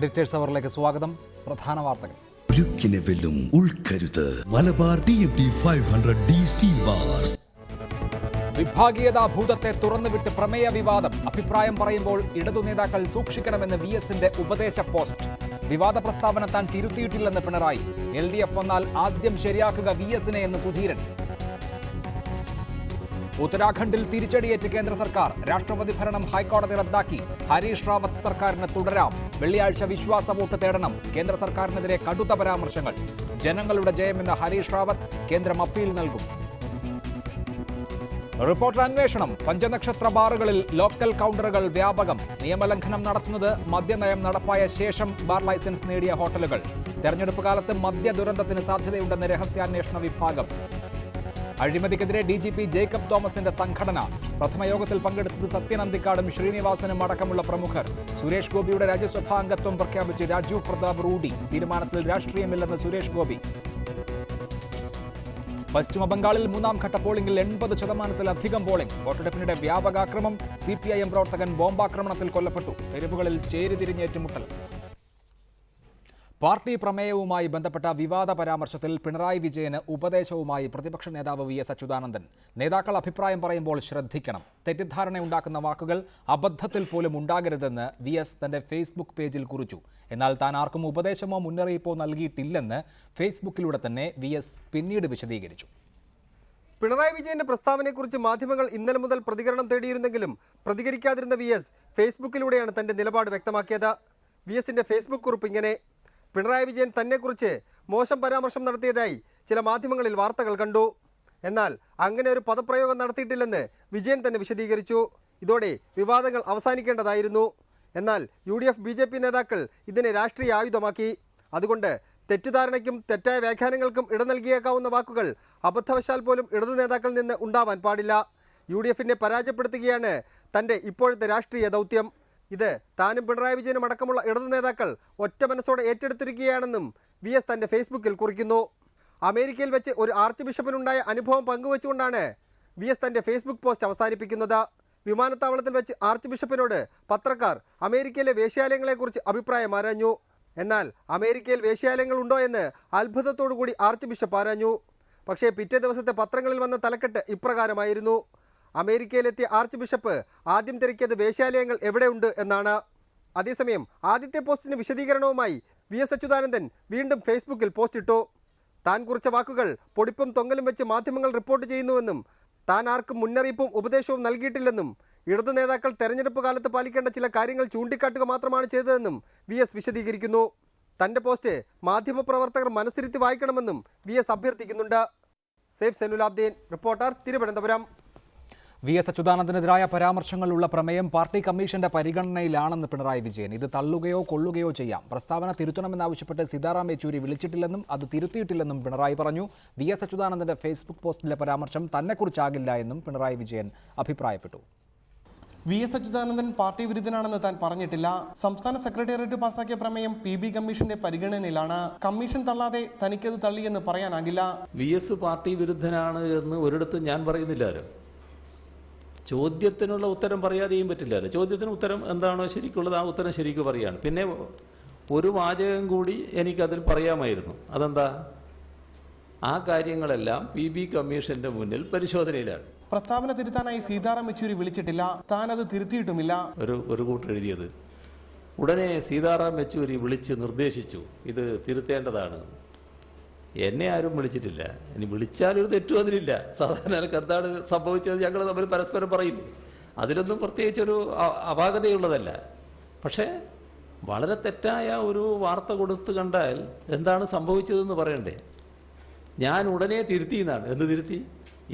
Editors അവറിലേക്ക് സ്വാഗതം. പ്രധാന വാർത്തകൾ. വെല്ലും ഉൾക്കരുത്ത് Malabar TMT 500D steel bars. വിഭാഗീയതാ ഭൂതത്തെ തുറന്നുവിട്ട് പ്രമേയ വിവാദം. അഭിപ്രായം പറയുമ്പോൾ ഇടതു നേതാക്കൾ സൂക്ഷിക്കണമെന്ന് VSന്റെ ഉപദേശ പോസ്റ്റ്. വിവാദ പ്രസ്താവന താൻ തിരുത്തിയിട്ടില്ലെന്ന് പിണറായി. LDF വന്നാൽ ആദ്യം ശരിയാക്കുക VSനെ എന്ന് സുധീരൻ. ഉത്തരാഖണ്ഡിൽ തിരിച്ചടിയേറ്റ് കേന്ദ്ര സർക്കാർ. രാഷ്ട്രപതി ഭരണം ഹൈക്കോടതി റദ്ദാക്കി. ഹരീഷ് റാവത്ത് സർക്കാരിന് തുടരാം. വെള്ളിയാഴ്ച വിശ്വാസ വോട്ട് തേടണം. കേന്ദ്ര സർക്കാരിനെതിരെ കടുത്ത പരാമർശങ്ങൾ. ജനങ്ങളുടെ ജയമെന്ന് ഹരീഷ് റാവത്ത്. കേന്ദ്രം അപ്പീൽ നൽകും. റിപ്പോർട്ടർ അന്വേഷണം. പഞ്ചനക്ഷത്ര ബാറുകളിൽ ലോക്കൽ കൗണ്ടറുകൾ വ്യാപകം. നിയമലംഘനം നടത്തുന്നത് മദ്യനയം നടപ്പായ ശേഷം ബാർ ലൈസൻസ് നേടിയ ഹോട്ടലുകൾ. തെരഞ്ഞെടുപ്പ് കാലത്ത് മദ്യ ദുരന്തത്തിന് സാധ്യതയുണ്ടെന്ന് രഹസ്യാന്വേഷണ വിഭാഗം. അഴിമതിക്കെതിരെ DGP ജേക്കബ് തോമസിന്റെ സംഘടന. പ്രഥമ യോഗത്തിൽ പങ്കെടുത്തത് സത്യൻ അന്തിക്കാടും ശ്രീനിവാസനും അടക്കമുള്ള പ്രമുഖർ. സുരേഷ് ഗോപിയുടെ രാജ്യസഭാ അംഗത്വം പ്രഖ്യാപിച്ച് രാജീവ് പ്രതാപ് റൂഡി. തീരുമാനത്തിൽ രാഷ്ട്രീയമില്ലെന്ന് സുരേഷ് ഗോപി. പശ്ചിമ ബംഗാളിൽ മൂന്നാം ഘട്ട പോളിംഗിൽ 80%-ലധികം പോളിംഗ്. വോട്ടെടുപ്പിനിടെ വ്യാപകാക്രമം. CPIM പ്രവർത്തകൻ ബോംബാക്രമണത്തിൽ കൊല്ലപ്പെട്ടു. തെരുവുകളിൽ ചേരിതിരിഞ്ഞേറ്റുമുട്ടൽ. പാർട്ടി പ്രമേയവുമായി ബന്ധപ്പെട്ട വിവാദ പരാമർശത്തിൽ പിണറായി വിജയന് ഉപദേശവുമായി പ്രതിപക്ഷ നേതാവ് VS അച്യുതാനന്ദൻ. നേതാക്കൾ അഭിപ്രായം പറയുമ്പോൾ ശ്രദ്ധിക്കണം. തെറ്റിദ്ധാരണയുണ്ടാക്കുന്ന വാക്കുകൾ അബദ്ധത്തിൽ പോലും ഉണ്ടാകരുതെന്ന് VS തന്റെ ഫേസ്ബുക്ക് പേജിൽ കുറിച്ചു. എന്നാൽ താൻ ആർക്കും ഉപദേശമോ മുന്നറിയിപ്പോ നൽകിയിട്ടില്ലെന്ന് ഫേസ്ബുക്കിലൂടെ തന്നെ VS പിന്നീട് വിശദീകരിച്ചു. പിണറായി വിജയന്റെ പ്രസ്താവനയെക്കുറിച്ച് മാധ്യമങ്ങൾ ഇന്നലെ മുതൽ പ്രതികരണം തേടിയിരുന്നെങ്കിലും പ്രതികരിക്കാതിരുന്ന VS ഫേസ്ബുക്കിലൂടെയാണ് തന്റെ നിലപാട് വ്യക്തമാക്കിയത്. VSന്റെ ഫേസ്ബുക്ക് കുറിപ്പ് ഇങ്ങനെ: പിണറായി വിജയൻ തന്നെക്കുറിച്ച് മോശം പരാമർശം നടത്തിയതായി ചില മാധ്യമങ്ങളിൽ വാർത്തകൾ കണ്ടു. എന്നാൽ അങ്ങനെ ഒരു പദപ്രയോഗം നടത്തിയിട്ടില്ലെന്ന് വിജയൻ തന്നെ വിശദീകരിച്ചു. ഇതോടെ വിവാദങ്ങൾ അവസാനിക്കേണ്ടതായിരുന്നു. എന്നാൽ UDF BJP നേതാക്കൾ ഇതിനെ രാഷ്ട്രീയ ആയുധമാക്കി. അതുകൊണ്ട് തെറ്റിദ്ധാരണയ്ക്കും തെറ്റായ വ്യാഖ്യാനങ്ങൾക്കും ഇട നൽകിയേക്കാവുന്ന വാക്കുകൾ അബദ്ധവശാൽ പോലും ഇടതു നേതാക്കളിൽ നിന്ന് ഉണ്ടാവാൻ പാടില്ല. UDFനെ പരാജയപ്പെടുത്തുകയാണ് തൻ്റെ ഇപ്പോഴത്തെ രാഷ്ട്രീയ ദൗത്യം. ഇത് താനും പിണറായി വിജയനും അടക്കമുള്ള ഇടതു നേതാക്കൾ ഒറ്റ മനസ്സോടെ ഏറ്റെടുത്തിരിക്കുകയാണെന്നും VS തൻ്റെ ഫേസ്ബുക്കിൽ കുറിക്കുന്നു. അമേരിക്കയിൽ വെച്ച് ഒരു ആർച്ച് ബിഷപ്പിനുണ്ടായ അനുഭവം പങ്കുവെച്ചുകൊണ്ടാണ് VS തൻ്റെ ഫേസ്ബുക്ക് പോസ്റ്റ് അവസാനിപ്പിക്കുന്നത്. വിമാനത്താവളത്തിൽ വെച്ച് ആർച്ച് ബിഷപ്പിനോട് പത്രക്കാർ അമേരിക്കയിലെ വേശ്യാലയങ്ങളെക്കുറിച്ച് അഭിപ്രായം ആരാഞ്ഞു. എന്നാൽ അമേരിക്കയിൽ വേശ്യാലയങ്ങൾ ഉണ്ടോ എന്ന് അത്ഭുതത്തോടു കൂടി ആർച്ച് ബിഷപ്പ് ആരാഞ്ഞു. പക്ഷേ പിറ്റേ ദിവസത്തെ പത്രങ്ങളിൽ വന്ന തലക്കെട്ട് ഇപ്രകാരമായിരുന്നു: അമേരിക്കയിലെത്തിയ ആർച്ച് ബിഷപ്പ് ആദ്യം തിരക്കിയത് വേശ്യാലയങ്ങൾ എവിടെയുണ്ട് എന്നാണ്. അതേസമയം ആദ്യത്തെ പോസ്റ്റിന് വിശദീകരണവുമായി VS അച്യുതാനന്ദൻ വീണ്ടും ഫേസ്ബുക്കിൽ പോസ്റ്റിട്ടു. താൻ കുറിച്ച വാക്കുകൾ പൊടിപ്പും തൊങ്ങലും വെച്ച് മാധ്യമങ്ങൾ റിപ്പോർട്ട് ചെയ്യുന്നുവെന്നും താൻ ആർക്കും മുന്നറിയിപ്പും ഉപദേശവും നൽകിയിട്ടില്ലെന്നും ഇടതു നേതാക്കൾ തെരഞ്ഞെടുപ്പ് കാലത്ത് പാലിക്കേണ്ട ചില കാര്യങ്ങൾ ചൂണ്ടിക്കാട്ടുക മാത്രമാണ് ചെയ്തതെന്നും VS വിശദീകരിക്കുന്നു. തൻ്റെ പോസ്റ്റ് മാധ്യമപ്രവർത്തകർ മനസ്സിരുത്തി വായിക്കണമെന്നും VS അഭ്യർത്ഥിക്കുന്നുണ്ട്. സേഫ് സെനുലാബ്ദീൻ, റിപ്പോർട്ടർ, തിരുവനന്തപുരം. VS അച്യുതാനന്ദനെതിരായ പരാമർശങ്ങളുള്ള പ്രമേയം പാർട്ടി കമ്മീഷന്റെ പരിഗണനയിലാണെന്ന് പിണറായി വിജയൻ. ഇത് തള്ളുകയോ കൊള്ളുകയോ ചെയ്യാം. പ്രസ്താവന തിരുത്തണമെന്നാവശ്യപ്പെട്ട് സീതാറാം യെച്ചൂരി വിളിച്ചിട്ടില്ലെന്നും അത് തിരുത്തിയിട്ടില്ലെന്നും പിണറായി പറഞ്ഞു. VS അച്യുതാനന്ദന്റെ ഫേസ്ബുക്ക് പോസ്റ്റിലെ പരാമർശം തന്നെക്കുറിച്ചാകില്ല എന്നും പിണറായി വിജയൻ അഭിപ്രായപ്പെട്ടു. VS അച്യുതാനന്ദൻ പാർട്ടി വിരുദ്ധനാണെന്ന് താൻ പറഞ്ഞിട്ടില്ല. സംസ്ഥാന സെക്രട്ടേറിയറ്റ് പാസാക്കിയ പ്രമേയം PB കമ്മീഷന്റെ പരിഗണനയിലാണ്. കമ്മീഷൻ തള്ളാതെ തനിക്കത് തള്ളിയെന്ന് പറയാനാകില്ല. VS പാർട്ടി വിരുദ്ധനാണ് എന്ന് ഒരിടത്തും ഞാൻ പറയുന്നില്ലാലോ. ചോദ്യത്തിനുള്ള ഉത്തരം പറയാതെയും പറ്റില്ലല്ലോ. ചോദ്യത്തിന് ഉത്തരം എന്താണോ ശരിക്കുള്ളത് ആ ഉത്തരം ശരിക്കും പറയുകയാണ്. പിന്നെ ഒരു വാചകം കൂടി എനിക്കതിൽ പറയാമായിരുന്നു. അതെന്താ? ആ കാര്യങ്ങളെല്ലാം PB കമ്മീഷന്റെ മുന്നിൽ പരിശോധനയിലാണ്. പ്രസ്താവന തിരുത്താനായി സീതാറാം യെച്ചൂരി വിളിച്ചിട്ടില്ല. താൻ അത് തിരുത്തിയിട്ടുമില്ല. ഒരു കൂട്ടർ എഴുതിയത് ഉടനെ സീതാറാം യെച്ചൂരി വിളിച്ച് നിർദ്ദേശിച്ചു ഇത് തിരുത്തേണ്ടതാണ്. എന്നെ ആരും വിളിച്ചിട്ടില്ല. ഇനി വിളിച്ചാലൊരു തെറ്റും അതിലില്ല. സാധാരണ എനിക്ക് എന്താണ് സംഭവിച്ചത് ഞങ്ങൾ തമ്മിൽ പരസ്പരം പറയും. അതിലൊന്നും പ്രത്യേകിച്ചൊരു അപാകതയുള്ളതല്ല. പക്ഷേ വളരെ തെറ്റായ ഒരു വാർത്ത കൊടുത്ത് കണ്ടാൽ എന്താണ് സംഭവിച്ചതെന്ന് പറയണ്ടേ? ഞാൻ ഉടനെ തിരുത്തി എന്നാണ്. എന്ത് തിരുത്തി?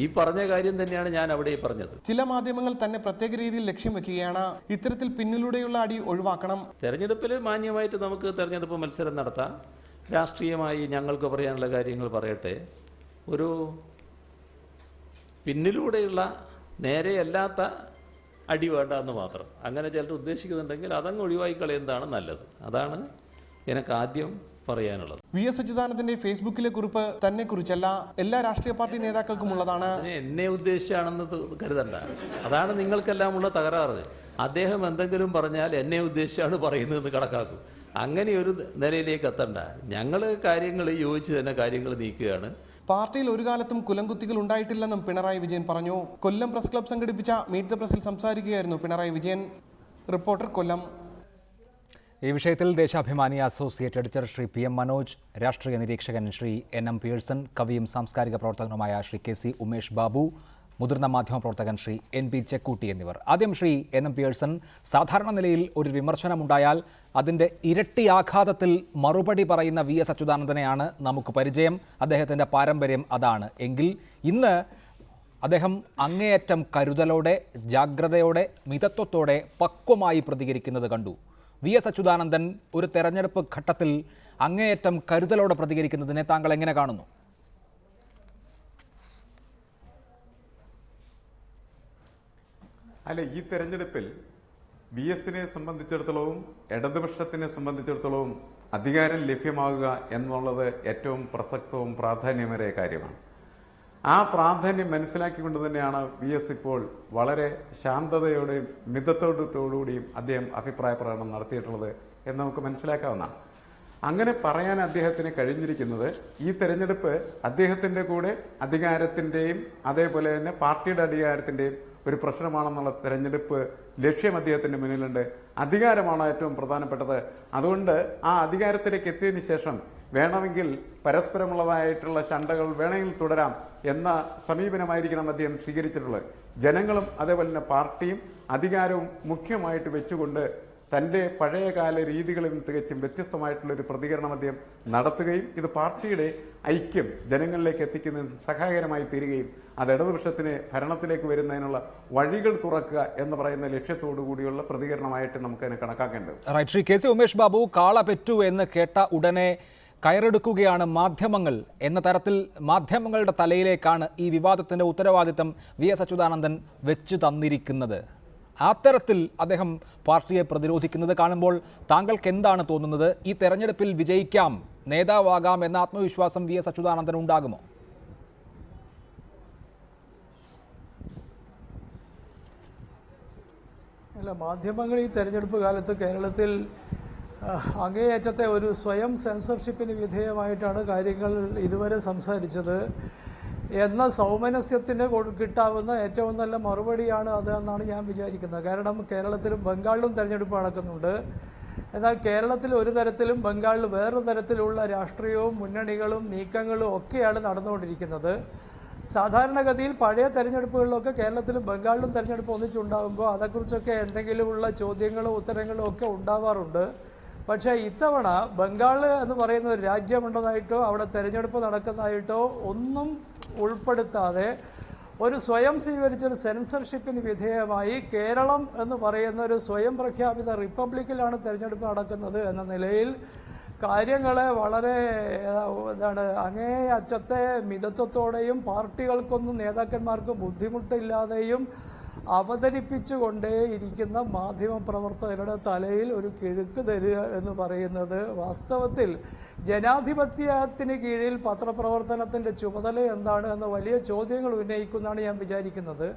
ഈ പറഞ്ഞ കാര്യം തന്നെയാണ് ഞാൻ അവിടെ പറഞ്ഞത്. ചില മാധ്യമങ്ങൾ തന്നെ പ്രത്യേക രീതിയിൽ ലക്ഷ്യം വെക്കുകയാണ്. ഇത്തരത്തിൽ പിന്നിലൂടെയുള്ള അടി ഒഴിവാക്കണം. തെരഞ്ഞെടുപ്പിൽ മാന്യമായിട്ട് നമുക്ക് തെരഞ്ഞെടുപ്പ് മത്സരം നടത്താം. രാഷ്ട്രീയമായി ഞങ്ങൾക്ക് പറയാനുള്ള കാര്യങ്ങൾ പറയട്ടെ. ഒരു പിന്നിലൂടെയുള്ള നേരെയല്ലാത്ത അടി വേണ്ട എന്ന് മാത്രം. അങ്ങനെ ചിലർ ഉദ്ദേശിക്കുന്നുണ്ടെങ്കിൽ അതങ്ങ് ഒഴിവാക്കി കളയുന്നതാണ് നല്ലത്. അതാണ് എനിക്ക് ആദ്യം പറയാനുള്ളത്. VS അച്യുതാനന്ദന്റെ ഫേസ്ബുക്കിലെ കുറിപ്പ് തന്നെ കുറിച്ചല്ല, എല്ലാ രാഷ്ട്രീയ പാർട്ടി നേതാക്കൾക്കും ഉള്ളതാണ്. എന്നെ ഉദ്ദേശിച്ചാണെന്ന് കരുതണ്ട. അതാണ് നിങ്ങൾക്കെല്ലാം ഉള്ള തകരാറ്. അദ്ദേഹം എന്തെങ്കിലും പറഞ്ഞാൽ എന്നെ ഉദ്ദേശിച്ചാണ് പറയുന്നതെന്ന് കണക്കാക്കും. അങ്ങനെ ഒരു നിലയിലേക്ക് എത്തണ്ട. ഞങ്ങൾ കാര്യങ്ങൾ യോജിച്ച് തന്നെ കാര്യങ്ങൾ നീക്കുകയാണ്. പാർട്ടിയിൽ ഒരു കാലത്തും കുലംകുത്തികൾ ഉണ്ടായിട്ടില്ലെന്നും പിണറായി വിജയൻ പറഞ്ഞു. കൊല്ലം പ്രസ് ക്ലബ് സംഘടിപ്പിച്ച മീറ്റ് ദ പ്രസിൽ സംസാരിക്കുകയായിരുന്നു പിണറായി വിജയൻ. റിപ്പോർട്ടർ കൊല്ലം. ഈ വിഷയത്തിൽ Deshabhimani associate editor Shri PM Manoj, രാഷ്ട്രീയ നിരീക്ഷകൻ ശ്രീ NM പിയേഴ്സൺ, കവിയും സാംസ്കാരിക പ്രവർത്തകനുമായ ശ്രീ KC ഉമേഷ് ബാബു, മുതിർന്ന മാധ്യമപ്രവർത്തകൻ ശ്രീ NB ചെക്കൂട്ടി എന്നിവർ. ആദ്യം ശ്രീ NM പിയേഴ്സൺ, സാധാരണ നിലയിൽ ഒരു വിമർശനമുണ്ടായാൽ അതിൻ്റെ ഇരട്ടി ആഘാതത്തിൽ മറുപടി പറയുന്ന VS അച്യുതാനന്ദനെയാണ് നമുക്ക് പരിചയം. അദ്ദേഹത്തിൻ്റെ പാരമ്പര്യം അതാണ്. എങ്കിൽ ഇന്ന് അദ്ദേഹം അങ്ങേയറ്റം കരുതലോടെ, ജാഗ്രതയോടെ, മിതത്വത്തോടെ, പക്വമായി പ്രതികരിക്കുന്നത് കണ്ടു. VS അച്യുതാനന്ദൻ ഒരു തെരഞ്ഞെടുപ്പ് ഘട്ടത്തിൽ അങ്ങേയറ്റം കരുതലോടെ പ്രതികരിക്കുന്നതിനെ താങ്കൾ എങ്ങനെ കാണുന്നു? അല്ല, ഈ തെരഞ്ഞെടുപ്പിൽ VSനെ സംബന്ധിച്ചിടത്തോളവും ഇടതുപക്ഷത്തിനെ സംബന്ധിച്ചിടത്തോളവും അധികാരം ലഭ്യമാകുക എന്നുള്ളത് ഏറ്റവും പ്രസക്തവും പ്രാധാന്യമേറിയ കാര്യമാണ്. ആ പ്രാധാന്യം മനസ്സിലാക്കിക്കൊണ്ട് തന്നെയാണ് VS ഇപ്പോൾ വളരെ ശാന്തതയോടെയും മിതത്വത്തോടുകൂടിയും അദ്ദേഹം അഭിപ്രായ പ്രകടനം നടത്തിയിട്ടുള്ളത് എന്ന് നമുക്ക് മനസ്സിലാക്കാവുന്നതാണ്. അങ്ങനെ പറയാൻ അദ്ദേഹത്തിന് കഴിഞ്ഞിരിക്കുന്നത് ഈ തെരഞ്ഞെടുപ്പ് അദ്ദേഹത്തിൻ്റെ കൂടെ അധികാരത്തിൻ്റെയും അതേപോലെ തന്നെ പാർട്ടിയുടെ അധികാരത്തിൻ്റെയും ഒരു പ്രശ്നമാണെന്നുള്ള തെരഞ്ഞെടുപ്പ് ലക്ഷ്യം അദ്ദേഹത്തിൻ്റെ മുന്നിലുണ്ട്. അധികാരമാണ് ഏറ്റവും പ്രധാനപ്പെട്ടത്. അതുകൊണ്ട് ആ അധികാരത്തിലേക്ക് എത്തിയതിനു ശേഷം വേണമെങ്കിൽ പരസ്പരമുള്ളതായിട്ടുള്ള ശണ്ടകൾ വേണമെങ്കിൽ തുടരാം എന്ന സമീപനമായിരിക്കണം അദ്ദേഹം സ്വീകരിച്ചിട്ടുള്ളത്. ജനങ്ങളും അതേപോലെ തന്നെ പാർട്ടിയും അധികാരവും മുഖ്യമായിട്ട് വെച്ചുകൊണ്ട് തൻ്റെ പഴയകാല രീതികളിൽ നിന്ന് തികച്ചും വ്യത്യസ്തമായിട്ടുള്ളൊരു പ്രതികരണം അദ്ദേഹം നടത്തുകയും ഇത് പാർട്ടിയുടെ ഐക്യം ജനങ്ങളിലേക്ക് എത്തിക്കുന്നതിന് സഹായകരമായി തീരുകയും അത് ഇടതുപക്ഷത്തിന് ഭരണത്തിലേക്ക് വരുന്നതിനുള്ള വഴികൾ തുറക്കുക എന്ന് പറയുന്ന ലക്ഷ്യത്തോടു കൂടിയുള്ള പ്രതികരണമായിട്ട് നമുക്കതിനെ കണക്കാക്കേണ്ടത്. റൈറ്റ്. ശ്രീ KC ഉമേഷ് ബാബു, കാള പെറ്റു എന്ന് കേട്ട ഉടനെ കയറെടുക്കുകയാണ് മാധ്യമങ്ങൾ എന്ന തരത്തിൽ മാധ്യമങ്ങളുടെ തലയിലേക്കാണ് ഈ വിവാദത്തിൻ്റെ ഉത്തരവാദിത്തം VS അച്യുതാനന്ദൻ വെച്ച് തന്നിരിക്കുന്നത്. അത്തരത്തിൽ അദ്ദേഹം പാർട്ടിയെ പ്രതിരോധിക്കുന്നത് കാണുമ്പോൾ താങ്കൾക്ക് എന്താണ് തോന്നുന്നത്? ഈ തെരഞ്ഞെടുപ്പിൽ വിജയിക്കാം, നേതാവാകാം എന്ന ആത്മവിശ്വാസം VS അച്യുതാനന്ദൻ ഉണ്ടാകുമോ? അല്ല, മാധ്യമങ്ങൾ ഈ തെരഞ്ഞെടുപ്പ് കാലത്ത് കേരളത്തിൽ അങ്ങേയറ്റത്തെ ഒരു സ്വയം സെൻസർഷിപ്പിന് വിധേയമായിട്ടാണ് കാര്യങ്ങൾ ഇതുവരെ സംസാരിച്ചത് എന്ന സൗമനസ്യത്തിന് കിട്ടാവുന്ന ഏറ്റവും നല്ല മറുപടിയാണ് അത് എന്നാണ് ഞാൻ വിചാരിക്കുന്നത്. കാരണം കേരളത്തിലും ബംഗാളിലും തെരഞ്ഞെടുപ്പ് നടക്കുന്നുണ്ട്. എന്നാൽ കേരളത്തിൽ ഒരു തരത്തിലും ബംഗാളിൽ വേറൊരു തരത്തിലുള്ള രാഷ്ട്രീയവും മുന്നണികളും നീക്കങ്ങളും ഒക്കെയാണ് നടന്നുകൊണ്ടിരിക്കുന്നത്. സാധാരണഗതിയിൽ പഴയ തെരഞ്ഞെടുപ്പുകളിലൊക്കെ കേരളത്തിലും ബംഗാളിലും തെരഞ്ഞെടുപ്പ് ഒന്നിച്ചുണ്ടാകുമ്പോൾ അതേക്കുറിച്ചൊക്കെ എന്തെങ്കിലുമുള്ള ചോദ്യങ്ങളും ഉത്തരങ്ങളും ഒക്കെ ഉണ്ടാവാറുണ്ട്. പക്ഷേ ഇത്തവണ ബംഗാൾ എന്ന് പറയുന്ന ഒരു രാജ്യമുണ്ടെന്നായിട്ടോ അവിടെ തെരഞ്ഞെടുപ്പ് നടക്കുന്നതായിട്ടോ ഒന്നും ഉൾപ്പെടുത്താതെ ഒരു സ്വയം സ്വീകരിച്ചൊരു സെൻസർഷിപ്പിന് വിധേയമായി കേരളം എന്ന് പറയുന്ന ഒരു സ്വയം പ്രഖ്യാപിത റിപ്പബ്ലിക്കിലാണ് തെരഞ്ഞെടുപ്പ് നടക്കുന്നത് എന്ന നിലയിൽ കാര്യങ്ങളെ വളരെ അങ്ങേയറ്റത്തെ മിതത്വത്തോടെയും പാർട്ടികൾക്കൊന്നും നേതാക്കന്മാർക്കും ബുദ്ധിമുട്ടില്ലാതെയും അവതരിപ്പിച്ചുകൊണ്ടേയിരിക്കുന്ന മാധ്യമപ്രവർത്തകരുടെ തലയിൽ ഒരു കിഴുക്ക് തരിക എന്ന് പറയുന്നത് വാസ്തവത്തിൽ ജനാധിപത്യത്തിന് കീഴിൽ പത്രപ്രവർത്തനത്തിൻ്റെ ചുമതല എന്താണ് എന്ന വലിയ ചോദ്യങ്ങൾ ഉന്നയിക്കുന്നതാണ് ഞാൻ വിചാരിക്കുന്നത്.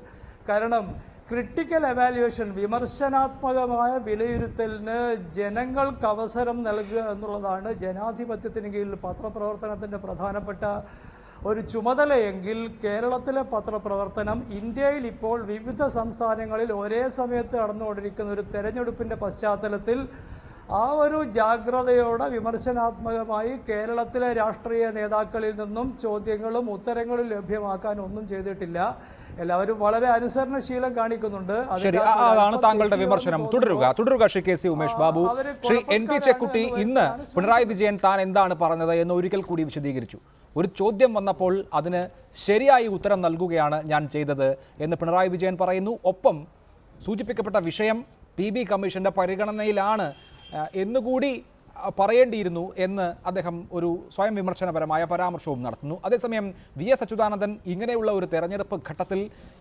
കാരണം ക്രിട്ടിക്കൽ എവാലുവേഷൻ, വിമർശനാത്മകമായ വിലയിരുത്തലിന് ജനങ്ങൾക്ക് അവസരം നൽകുക എന്നുള്ളതാണ് ജനാധിപത്യത്തിന് കീഴിൽ പത്രപ്രവർത്തനത്തിൻ്റെ പ്രധാനപ്പെട്ട ഒരു ചുമതലയെങ്കിൽ കേരളത്തിലെ പത്രപ്രവർത്തനം ഇന്ത്യയിൽ ഇപ്പോൾ വിവിധ സംസ്ഥാനങ്ങളിൽ ഒരേ സമയത്ത് നടന്നുകൊണ്ടിരിക്കുന്ന ഒരു തെരഞ്ഞെടുപ്പിൻ്റെ പശ്ചാത്തലത്തിൽ ആ ഒരു ജാഗ്രതയോടെ വിമർശനാത്മകമായി കേരളത്തിലെ രാഷ്ട്രീയ നേതാക്കളിൽ നിന്നും ചോദ്യങ്ങളും ഉത്തരങ്ങളും ലഭ്യമാക്കാൻ ഒന്നും ചെയ്തിട്ടില്ല. എല്ലാവരും വളരെ അനുസരണശീലം കാണിക്കുന്നുണ്ട്. അതാണ് താങ്കളുടെ വിമർശനം. തുടരുക ശ്രീ KC ഉമേഷ് ബാബു. ശ്രീ NB ചെക്കുട്ടി, ഇന്ന് പിണറായി വിജയൻ താൻ എന്താണ് പറഞ്ഞത് എന്ന് ഒരിക്കൽ കൂടി വിശദീകരിച്ചു. ഒരു ചോദ്യം വന്നപ്പോൾ അതിന് ശരിയായി ഉത്തരം നൽകുകയാണ് ഞാൻ ചെയ്തത് എന്ന് പിണറായി വിജയൻ പറയുന്നു. ഒപ്പം സൂചിപ്പിക്കപ്പെട്ട വിഷയം PB കമ്മീഷന്റെ പരിഗണനയിലാണ് എന്നുകൂടി പറയേണ്ടിയിരുന്നു എന്ന് അദ്ദേഹം ഒരു സ്വയം വിമർശനപരമായ പരാമർശവും നടത്തുന്നു. അതേസമയം VS അച്യുതാനന്ദൻ ഇങ്ങനെയുള്ള ഒരു തെരഞ്ഞെടുപ്പ് ഘട്ടത്തിൽ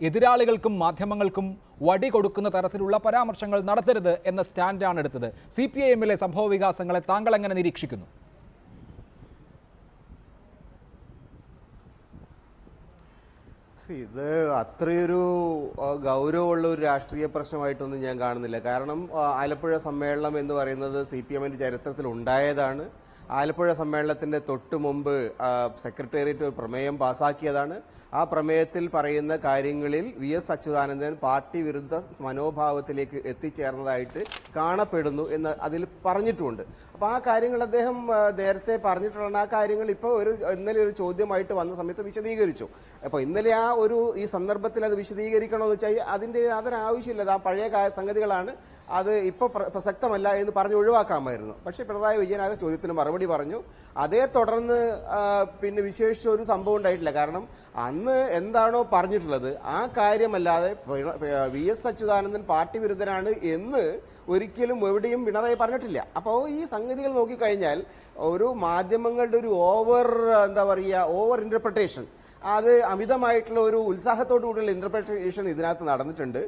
എതിരാളികൾക്കും മാധ്യമങ്ങൾക്കും വടി കൊടുക്കുന്ന തരത്തിലുള്ള പരാമർശങ്ങൾ നടത്തരുത് എന്ന സ്റ്റാൻഡാണ് എടുത്തത്. CPIMലെ സംഭവ വികാസങ്ങളെ താങ്കൾ എങ്ങനെ നിരീക്ഷിക്കുന്നു? ഇത് അത്രയൊരു ഗൗരവമുള്ള ഒരു രാഷ്ട്രീയ പ്രശ്നമായിട്ടൊന്നും ഞാൻ കാണുന്നില്ല. കാരണം ആലപ്പുഴ സമ്മേളനം എന്ന് പറയുന്നത് CPM-ന്റെ ചരിത്രത്തിൽ ഉണ്ടായതാണ്. ആലപ്പുഴ സമ്മേളനത്തിന്റെ തൊട്ടു മുമ്പ് സെക്രട്ടേറിയറ്റ് ഒരു പ്രമേയം പാസാക്കിയതാണ്. ആ പ്രമേയത്തിൽ പറയുന്ന കാര്യങ്ങളിൽ VS അച്യുതാനന്ദൻ പാർട്ടി വിരുദ്ധ മനോഭാവത്തിലേക്ക് എത്തിച്ചേർന്നതായിട്ട് കാണപ്പെടുന്നു എന്ന് അതിൽ പറഞ്ഞിട്ടുമുണ്ട്. അപ്പോൾ ആ കാര്യങ്ങൾ അദ്ദേഹം നേരത്തെ പറഞ്ഞിട്ടുള്ള ആ കാര്യങ്ങൾ ഇപ്പോൾ ഇന്നലെ ഒരു ചോദ്യമായിട്ട് വന്ന സമയത്ത് വിശദീകരിച്ചു. അപ്പോൾ ഇന്നലെ ഈ സന്ദർഭത്തിൽ അത് വിശദീകരിക്കണമെന്ന് വെച്ചാൽ അതിൻ്റെ യാതൊരു ആവശ്യമില്ല. ആ പഴയ സംഗതികളാണ്, അത് ഇപ്പോൾ പ്രസക്തമല്ല എന്ന് പറഞ്ഞ് ഒഴിവാക്കാമായിരുന്നു. പക്ഷേ പിണറായി വിജയൻ ആ ചോദ്യത്തിന് മറുപടി പറഞ്ഞു. അതേ തുടർന്ന് പിന്നെ വിശേഷിച്ച ഒരു സംഭവം ഉണ്ടായിട്ടില്ല. കാരണം അന്ന് എന്താണോ പറഞ്ഞിട്ടുള്ളത് ആ കാര്യമല്ലാതെ VS അച്യുതാനന്ദൻ പാർട്ടി വിരുദ്ധനാണ് എന്ന് ഒരിക്കലും എവിടെയും പിണറായി പറഞ്ഞിട്ടില്ല. അപ്പോൾ ഈ സംഗതികൾ നോക്കിക്കഴിഞ്ഞാൽ ഒരു മാധ്യമങ്ങളുടെ ഒരു ഓവർ ഇന്റർപ്രിട്ടേഷൻ, അത് അമിതമായിട്ടുള്ള ഒരു ഉത്സാഹത്തോടു കൂടിയുള്ള ഇന്റർപ്രിട്ടേഷൻ ഇതിനകത്ത് നടന്നിട്ടുണ്ട്.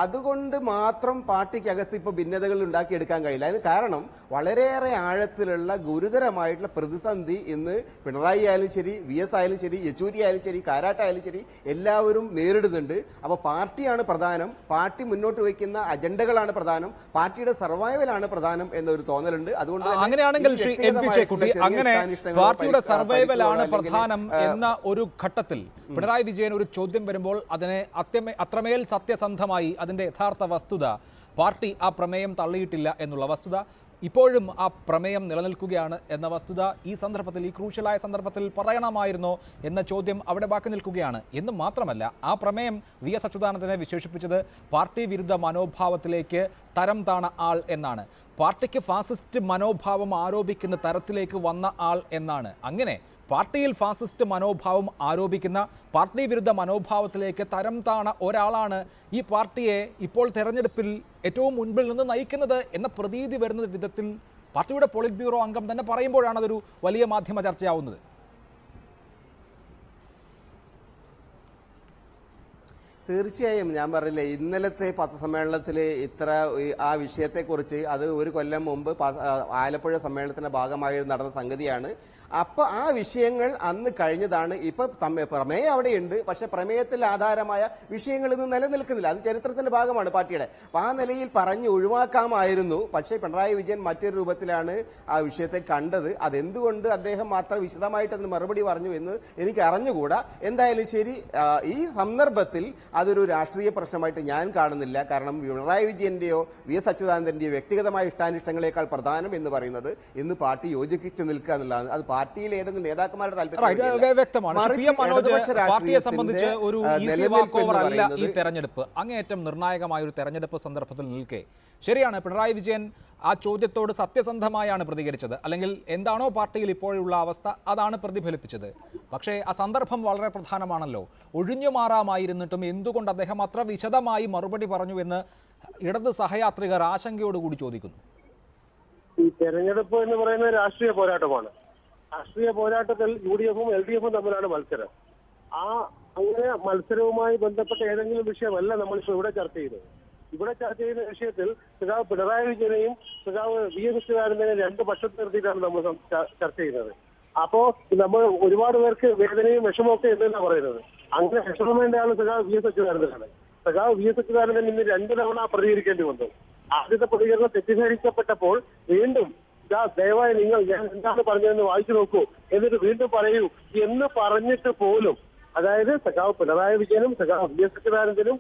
അതുകൊണ്ട് മാത്രം പാർട്ടിക്കകത്ത് ഇപ്പോൾ ഭിന്നതകൾ ഉണ്ടാക്കിയെടുക്കാൻ കഴിയില്ല. അതിന് കാരണം വളരെയേറെ ആഴത്തിലുള്ള ഗുരുതരമായിട്ടുള്ള പ്രതിസന്ധി ഇന്ന് പിണറായി ആയാലും ശരി, VS ആയാലും ശരി, യെച്ചൂരി ആയാലും ശരി, കാരാട്ടായാലും ശരി, എല്ലാവരും നേരിടുന്നുണ്ട്. അപ്പോൾ പാർട്ടിയാണ് പ്രധാനം, പാർട്ടി മുന്നോട്ട് വയ്ക്കുന്ന അജണ്ടകളാണ് പ്രധാനം, പാർട്ടിയുടെ സർവൈവലാണ് പ്രധാനം എന്നൊരു തോന്നലുണ്ട്. അതുകൊണ്ട് അങ്ങനെയാണെങ്കിൽ ശ്രീ MP ചേക്കുട്ടി, അങ്ങനെ പാർട്ടിയുടെ സർവൈവലാണ് പ്രധാനം എന്ന ഒരു ഘട്ടത്തിൽ പിണറായി വിജയൻ ഒരു ചോദ്യം വരുമ്പോൾ അതിനെ അത്രമേൽ സത്യസന്ധമായി അതിന്റെ യഥാർത്ഥ വസ്തുത, പാർട്ടി ആ പ്രമേയം തള്ളിയിട്ടില്ല എന്നുള്ള വസ്തുത, ഇപ്പോഴും ആ പ്രമേയം നിലനിൽക്കുകയാണ് എന്ന വസ്തുത ഈ സന്ദർഭത്തിൽ, ഈ ക്രൂഷ്യലായ സന്ദർഭത്തിൽ പറയണമായിരുന്നോ എന്ന ചോദ്യം അവിടെ ബാക്കി നിൽക്കുകയാണ്. എന്ന് മാത്രമല്ല, ആ പ്രമേയം VS അച്യുതാനന്ദനെ വിശേഷിപ്പിച്ചത് പാർട്ടി വിരുദ്ധ മനോഭാവത്തിലേക്ക് തരം താണ ആൾ എന്നാണ്, പാർട്ടിക്ക് ഫാസിസ്റ്റ് മനോഭാവം ആരോപിക്കുന്ന തരത്തിലേക്ക് വന്ന ആൾ എന്നാണ്. അങ്ങനെ പാർട്ടിയിൽ ഫാസിസ്റ്റ് മനോഭാവം ആരോപിക്കുന്ന, പാർട്ടി വിരുദ്ധ മനോഭാവത്തിലേക്ക് തരം താണ ഒരാളാണ് ഈ പാർട്ടിയെ ഇപ്പോൾ തെരഞ്ഞെടുപ്പിൽ ഏറ്റവും മുൻപിൽ നിന്ന് നയിക്കുന്നത് എന്ന പ്രതീതി വരുന്ന വിധത്തിൽ പാർട്ടിയുടെ പോളിറ്റ് ബ്യൂറോ അംഗം തന്നെ പറയുമ്പോഴാണ് അതൊരു വലിയ മാധ്യമ ചർച്ചയാവുന്നത്. തീർച്ചയായും ഞാൻ പറഞ്ഞില്ലേ, ഇന്നലത്തെ പത്രസമ്മേളനത്തിൽ ആ വിഷയത്തെക്കുറിച്ച് അത് ഒരു കൊല്ലം മുമ്പ് ആലപ്പുഴ സമ്മേളനത്തിന്റെ ഭാഗമായി നടന്ന സംഗതിയാണ്. അപ്പോൾ ആ വിഷയങ്ങൾ അന്ന് കഴിഞ്ഞതാണ്. ഇപ്പൊ പ്രമേയം അവിടെയുണ്ട്, പക്ഷെ പ്രമേയത്തിൽ ആധാരമായ വിഷയങ്ങൾ ഇന്ന് നിലനിൽക്കുന്നില്ല. അത് ചരിത്രത്തിന്റെ ഭാഗമാണ് പാർട്ടിയുടെ. അപ്പോൾ ആ നിലയിൽ പറഞ്ഞ് ഒഴിവാക്കാമായിരുന്നു. പക്ഷേ പിണറായി വിജയൻ മറ്റൊരു രൂപത്തിലാണ് ആ വിഷയത്തെ കണ്ടത്. അതെന്തുകൊണ്ട് അദ്ദേഹം മാത്രം വിശദമായിട്ട് അതിന് മറുപടി പറഞ്ഞു എന്ന് എനിക്ക് അറിഞ്ഞുകൂടാ. എന്തായാലും ശരി, ഈ സന്ദർഭത്തിൽ അതൊരു രാഷ്ട്രീയ പ്രശ്നമായിട്ട് ഞാൻ കാണുന്നില്ല. കാരണം പിണറായി വിജയന്റെയോ VS അച്യുതാനന്ദന്റെയോ വ്യക്തിഗതമായ ഇഷ്ടാനിഷ്ടങ്ങളെക്കാൾ പ്രധാനം എന്ന് പറയുന്നത് ഇന്ന് പാർട്ടി യോജിപ്പിച്ച് നിൽക്കുക എന്നുള്ളതാണ്. അത് പാർട്ടിയിൽ ഏതെങ്കിലും നേതാക്കന്മാരുടെ പാർട്ടിയെ സംബന്ധിച്ച് ഒരു ഈസി വാക്ക് ഓവർ അല്ല ഈ തെരഞ്ഞെടുപ്പ്. അങ്ങേയറ്റം നിർണായകമായ ഒരു തെരഞ്ഞെടുപ്പ് സന്ദർഭത്തിൽ നിൽക്കെ ശരിയാണ്, പിണറായി വിജയൻ ആ ചോദ്യത്തോട് സത്യസന്ധമായാണ് പ്രതികരിച്ചത്. അല്ലെങ്കിൽ എന്താണോ പാർട്ടിയിൽ ഇപ്പോഴുള്ള അവസ്ഥ അതാണ് പ്രതിഫലിപ്പിച്ചത്. പക്ഷേ ആ സന്ദർഭം വളരെ പ്രധാനമാണല്ലോ. ഒഴിഞ്ഞു മാറാമായിരുന്നിട്ടും എന്തുകൊണ്ട് അദ്ദേഹം അത്ര വിശദമായി മറുപടി പറഞ്ഞു എന്ന് ഇടത് സഹയാത്രികർ ആശങ്കയോടുകൂടി ചോദിക്കുന്നു. ഈ തെരഞ്ഞെടുപ്പ് എന്ന് പറയുന്നത് രാഷ്ട്രീയ പോരാട്ടമാണ്. രാഷ്ട്രീയ പോരാട്ടത്തിൽ UDF-ഉം LDF-ഉം തമ്മിലാണ് മത്സരം. അങ്ങനെ മത്സരവുമായി ബന്ധപ്പെട്ട ഏതെങ്കിലും വിഷയമല്ല നമ്മളിപ്പോൾ ഇവിടെ ചർച്ച ചെയ്യുന്നത്. ഇവിടെ ചർച്ച ചെയ്യുന്ന വിഷയത്തിൽ സഖാവ് പിണറായി വിജയനെയും സഖാവ് VS അച്യുതാനന്ദനെയും രണ്ട് പക്ഷത്ത് നിർത്തിയിട്ടാണ് നമ്മൾ ചർച്ച ചെയ്യുന്നത്. അപ്പോ നമ്മൾ ഒരുപാട് പേർക്ക് വേദനയും വിഷമമൊക്കെ ഉണ്ടെന്നാണ് പറയുന്നത്. അങ്ങനെ വിഷമം വേണ്ട ആള് സഖാവ് VS അച്യുതാനന്ദനാണ്. സഖാവ് VS അച്യുതാനന്ദൻ ഇന്ന് 2 തവണ പ്രതികരിക്കേണ്ടി വന്നു. ആദ്യത്തെ പ്രതികരണം തെറ്റിദ്ധരിക്കപ്പെട്ടപ്പോൾ വീണ്ടും ദയവായി നിങ്ങൾ ഞാൻ എന്താണ് പറഞ്ഞതെന്ന് വായിച്ചു നോക്കൂ, എന്നിട്ട് വീണ്ടും പറയൂ എന്ന് പറഞ്ഞിട്ട് പോലും, അതായത് സഖാവ് പിണറായി വിജയനും സഖാവ് VS അച്യുതാനന്ദനും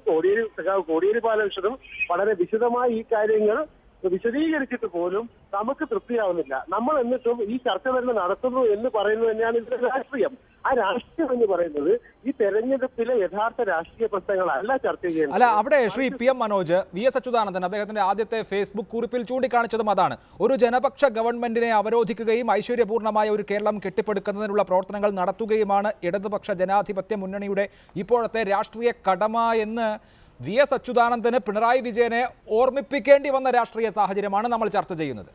സഖാവ് കോടിയേരി ബാലകൃഷ്ണനും വളരെ വിശദമായി ഈ കാര്യങ്ങൾ വിശദീകരിച്ചിട്ട് പോലും നമുക്ക് തൃപ്തിയാവുന്നില്ല. നമ്മൾ എന്നിട്ടും ഈ ചർച്ച തന്നെ നടത്തുന്നു എന്ന് പറയുന്നത് തന്നെയാണ് ഇതിന്റെ രാഷ്ട്രീയം. ആ രാഷ്ട്രീയം എന്ന് പറയുന്നത് ഈ തെരഞ്ഞെടുപ്പിലെ യഥാർത്ഥ രാഷ്ട്രീയ പ്രശ്നങ്ങളല്ല ചർച്ച ചെയ്യുന്നത്. അല്ല, അവിടെ ശ്രീ PM മനോജ്, VS അച്യുതാനന്ദൻ അദ്ദേഹത്തിന്റെ ആദ്യത്തെ ഫേസ്ബുക്ക് കുറിപ്പിൽ ചൂണ്ടിക്കാണിച്ചതും അതാണ്. ഒരു ജനപക്ഷ ഗവൺമെന്റിനെ അവരോധിക്കുകയും ഐശ്വര്യപൂർണ്ണമായ ഒരു കേരളം കെട്ടിപ്പടുക്കുന്നതിനുള്ള പ്രവർത്തനങ്ങൾ നടത്തുകയുമാണ് ഇടതുപക്ഷ ജനാധിപത്യ മുന്നണിയുടെ ഇപ്പോഴത്തെ രാഷ്ട്രീയ കടമ എന്ന് VS അച്യുതാനന്ദന് പിണറായി വിജയനെ ഓർമ്മിപ്പിക്കേണ്ടി വന്ന രാഷ്ട്രീയ സാഹചര്യമാണ് നമ്മൾ ചർച്ച ചെയ്യുന്നത്.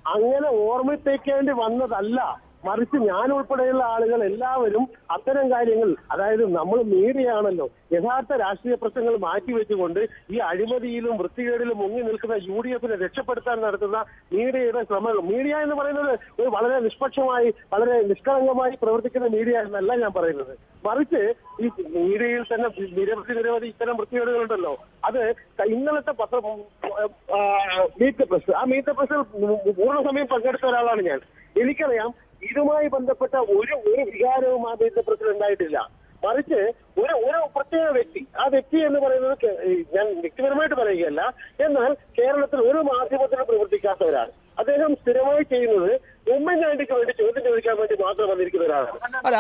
അങ്ങനെ ഓർമ്മിപ്പിക്കേണ്ടി വന്നതല്ല. മറിച്ച് ഞാൻ ഉൾപ്പെടെയുള്ള ആളുകൾ എല്ലാവരും അത്തരം കാര്യങ്ങൾ, അതായത് നമ്മൾ മീഡിയ ആണല്ലോ യഥാർത്ഥ രാഷ്ട്രീയ പ്രശ്നങ്ങൾ മാറ്റിവെച്ചുകൊണ്ട് ഈ അഴിമതിയിലും വൃത്തികേടിലും മുങ്ങി നിൽക്കുന്ന UDF-നെ രക്ഷപ്പെടുത്താൻ നടത്തുന്ന മീഡിയയുടെ ശ്രമങ്ങൾ. മീഡിയ എന്ന് പറയുന്നത് ഒരു വളരെ നിഷ്പക്ഷമായി വളരെ നിഷ്കളങ്കമായി പ്രവർത്തിക്കുന്ന മീഡിയ എന്നല്ല ഞാൻ പറയുന്നത്. മറിച്ച് ഈ മീഡിയയിൽ തന്നെ നിരവധി ഇത്തരം വൃത്തികേടുകളുണ്ടല്ലോ. അത് ഇന്നലത്തെ മീറ്റ് പ്രസ്, ആ മീറ്റ് പ്രസിൽ പൂർണ്ണ സമയം പങ്കെടുത്ത ഒരാളാണ് ഞാൻ. എനിക്കറിയാം ഇതുമായി ബന്ധപ്പെട്ട ഒരു വികാരവും ആ മീറ്റ് പ്രസിൽ ഉണ്ടായിട്ടില്ല. മറിച്ച് ഒരു പ്രത്യേക വ്യക്തി, ആ വ്യക്തി എന്ന് പറയുന്നത് ഞാൻ വ്യക്തിപരമായിട്ട് പറയുകയല്ല, എന്നാൽ കേരളത്തിൽ ഒരു മാധ്യമത്തിനും പ്രവർത്തിക്കാത്ത ഒരാൾ. അദ്ദേഹം സ്ഥിരമായി ചെയ്യുന്നത് ഉമ്മൻചാണ്ടിക്ക് വേണ്ടി ചോദ്യം ചോദിക്കാൻ വേണ്ടി മാത്രം വന്നിരിക്കുന്ന ഒരാളാണ്. അല്ല,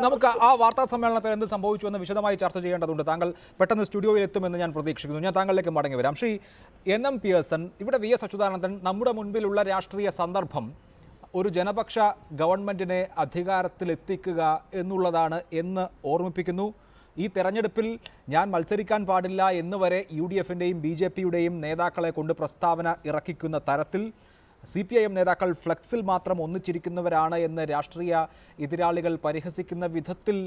നമുക്ക് ആ വാർത്താ സമ്മേളനത്തിൽ എന്ത് സംഭവിച്ചു എന്ന് വിശദമായി ചർച്ച ചെയ്യേണ്ടതുണ്ട്. താങ്കൾ പെട്ടെന്ന് സ്റ്റുഡിയോയിൽ എത്തുമെന്ന് ഞാൻ പ്രതീക്ഷിക്കുന്നു. ഞാൻ താങ്കളിലേക്ക് മടങ്ങി വരാം. ശ്രീ NM പിയേഴ്സൺ, ഇവിടെ VS അച്യുതാനന്ദൻ നമ്മുടെ മുൻപിലുള്ള രാഷ്ട്രീയ സന്ദർഭം ഒരു ജനപക്ഷ ഗവൺമെൻറ്റിനെ അധികാരത്തിലെത്തിക്കുക എന്നുള്ളതാണ് എന്ന് ഓർമ്മിപ്പിക്കുന്നു. ഈ തെരഞ്ഞെടുപ്പിൽ ഞാൻ മത്സരിക്കാൻ പാടില്ല എന്ന് വരെ UDF-ൻ്റെയും BJP-യുടെയും നേതാക്കളെ കൊണ്ട് പ്രസ്താവന ഇറക്കിക്കുന്ന തരത്തിൽ CPIM നേതാക്കൾ ഫ്ലെക്സിൽ മാത്രം ഒന്നിച്ചിരിക്കുന്നവരാണ് എന്ന് രാഷ്ട്രീയ എതിരാളികൾ പരിഹസിക്കുന്ന വിധത്തിൽ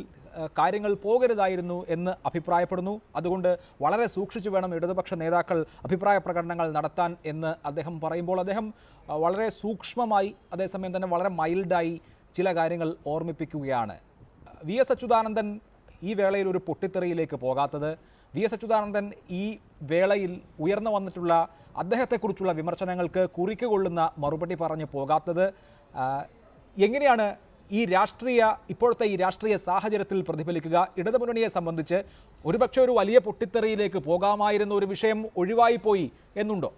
കാര്യങ്ങൾ പോകരുതായിരുന്നു എന്ന് അഭിപ്രായപ്പെടുന്നു. അതുകൊണ്ട് വളരെ സൂക്ഷിച്ചു വേണം ഇടതുപക്ഷ നേതാക്കൾ അഭിപ്രായ പ്രകടനങ്ങൾ നടത്താൻ എന്ന് അദ്ദേഹം പറയുമ്പോൾ അദ്ദേഹം വളരെ സൂക്ഷ്മമായി അതേസമയം തന്നെ വളരെ മൈൽഡായി ചില കാര്യങ്ങൾ ഓർമ്മിപ്പിക്കുകയാണ്. VS അച്യുതാനന്ദൻ ഈ വേളയിൽ ഒരു പൊട്ടിത്തെറിയിലേക്ക് പോകാത്തത്, VS അച്യുതാനന്ദൻ ഈ വേളയിൽ ഉയർന്നു വന്നിട്ടുള്ള അദ്ദേഹത്തെക്കുറിച്ചുള്ള വിമർശനങ്ങൾക്ക് കുറിക്കുകൊള്ളുന്ന മറുപടി പറഞ്ഞു പോകാത്തത് എങ്ങനെയാണ് ഇപ്പോഴത്തെ ഈ രാഷ്ട്രീയ സാഹചര്യത്തിൽ പ്രതിഫലിക്കുക? ഇടതുമുന്നണിയെ സംബന്ധിച്ച് ഒരുപക്ഷെ ഒരു വലിയ പൊട്ടിത്തെറിയിലേക്ക് പോകാമായിരുന്ന ഒരു വിഷയം ഒഴിവായിപ്പോയി എന്നുണ്ടോ?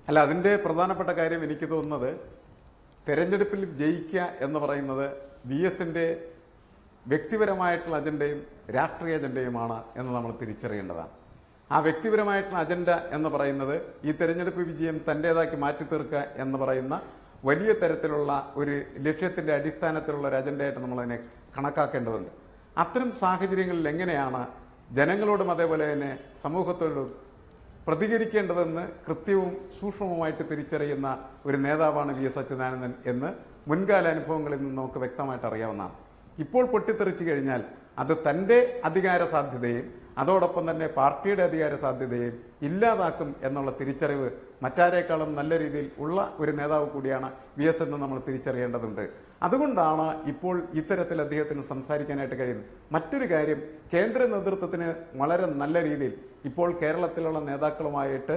അല്ല, അതിൻ്റെ പ്രധാനപ്പെട്ട കാര്യം എനിക്ക് തോന്നുന്നത് തെരഞ്ഞെടുപ്പിൽ ജയിക്കുക എന്ന് പറയുന്നത് VS-ൻ്റെ വ്യക്തിപരമായിട്ടുള്ള അജണ്ടയും രാഷ്ട്രീയ അജണ്ടയുമാണ് എന്ന് നമ്മൾ തിരിച്ചറിയേണ്ടതാണ്. ആ വ്യക്തിപരമായിട്ടുള്ള അജണ്ട എന്ന് പറയുന്നത് ഈ തെരഞ്ഞെടുപ്പ് വിജയം തൻ്റേതാക്കി മാറ്റി തീർക്കുക എന്ന് പറയുന്ന വലിയ തരത്തിലുള്ള ഒരു ലക്ഷ്യത്തിൻ്റെ അടിസ്ഥാനത്തിലുള്ള ഒരു അജണ്ടയായിട്ട് നമ്മളതിനെ കണക്കാക്കേണ്ടതുണ്ട്. അത്തരം സാഹചര്യങ്ങളിൽ എങ്ങനെയാണ് ജനങ്ങളോടും അതേപോലെ തന്നെ സമൂഹത്തോടും പ്രതികരിക്കേണ്ടതെന്ന് കൃത്യവും സൂക്ഷ്മവുമായിട്ട് തിരിച്ചറിയുന്ന ഒരു നേതാവാണ് VS അച്യുതാനന്ദൻ എന്ന് മുൻകാല അനുഭവങ്ങളിൽ നിന്ന് നമുക്ക് വ്യക്തമായിട്ട് അറിയാവുന്നതാണ്. ഇപ്പോൾ പൊട്ടിത്തെറിച്ചു കഴിഞ്ഞാൽ അത് തൻ്റെ അധികാര സാധ്യതയും അതോടൊപ്പം തന്നെ പാർട്ടിയുടെ അധികാര സാധ്യതയും ഇല്ലാതാക്കും എന്നുള്ള തിരിച്ചറിവ് മറ്റാരേക്കാളും നല്ല രീതിയിൽ ഉള്ള ഒരു നേതാവ് കൂടിയാണ് VS എന്ന് നമ്മൾ തിരിച്ചറിയേണ്ടതുണ്ട്. അതുകൊണ്ടാണ് ഇപ്പോൾ ഇത്തരത്തിൽ അദ്ദേഹത്തിന് സംസാരിക്കാനായിട്ട് കഴിയുന്നത്. മറ്റൊരു കാര്യം, കേന്ദ്ര നേതൃത്വത്തിന് വളരെ നല്ല രീതിയിൽ ഇപ്പോൾ കേരളത്തിലുള്ള നേതാക്കളുമായിട്ട്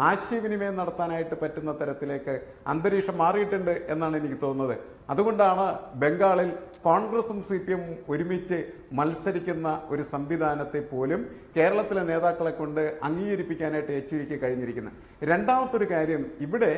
ആശയവിനിമയം നടത്താനായിട്ട് പറ്റുന്ന തരത്തിലേക്ക് അന്തരീക്ഷം മാറിയിട്ടുണ്ട് എന്നാണ് എനിക്ക് തോന്നുന്നത്. അതുകൊണ്ടാണ് ബംഗാളിൽ കോൺഗ്രസും CPM ഒരുമിച്ച് മത്സരിക്കുന്ന ഒരു സംവിധാനത്തെ പോലും കേരളത്തിലെ നേതാക്കളെ കൊണ്ട് അംഗീകരിപ്പിക്കാനായിട്ട് യെച്ചൂരിക്ക് കഴിഞ്ഞിരിക്കുന്നത്. രണ്ടാമത്തൊരു കാര്യം, ഇവിടെ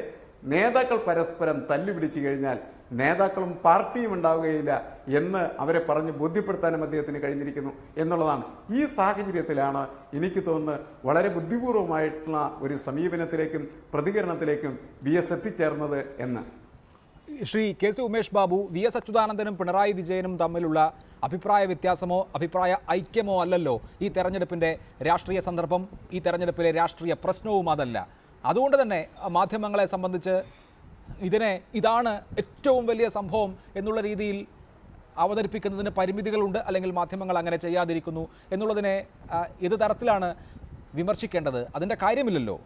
നേതാക്കൾ പരസ്പരം തല്ലുപിടിച്ചു കഴിഞ്ഞാൽ നേതാക്കളും പാർട്ടിയും ഉണ്ടാവുകയില്ല എന്ന് അവരെ പറഞ്ഞ് ബോധ്യപ്പെടുത്താനും അദ്ദേഹത്തിന് കഴിഞ്ഞിരിക്കുന്നു എന്നുള്ളതാണ്. ഈ സാഹചര്യത്തിലാണ് എനിക്ക് തോന്നുന്നത് വളരെ ബുദ്ധിപൂർവമായിട്ടുള്ള ഒരു സമീപനത്തിലേക്കും പ്രതികരണത്തിലേക്കും VS എത്തിച്ചേർന്നത് എന്ന്. ശ്രീ KC ഉമേഷ് ബാബു, VS അച്യുതാനന്ദനും പിണറായി വിജയനും തമ്മിലുള്ള അഭിപ്രായ വ്യത്യാസമോ അഭിപ്രായ ഐക്യമോ അല്ലല്ലോ ഈ തെരഞ്ഞെടുപ്പിൻ്റെ രാഷ്ട്രീയ സന്ദർഭം, ഈ തെരഞ്ഞെടുപ്പിലെ രാഷ്ട്രീയ പ്രശ്നവും അതല്ല. അതുകൊണ്ട് തന്നെ മാധ്യമങ്ങളെ സംബന്ധിച്ച് ഇതാണ് ഏറ്റവും വലിയ സംഭവം എന്നുള്ള രീതിയിൽ അവതരിപ്പിക്കുന്നതിന് പരിമിതികളുണ്ട്, അല്ലെങ്കിൽ മാധ്യമങ്ങൾ അങ്ങനെ ചെയ്യാതിരിക്കുന്നു എന്നുള്ളതിനെ ഏത് തരത്തിലാണ് വിമർശിക്കേണ്ടത്? അതിൻ്റെ കാര്യമില്ലല്ലോ.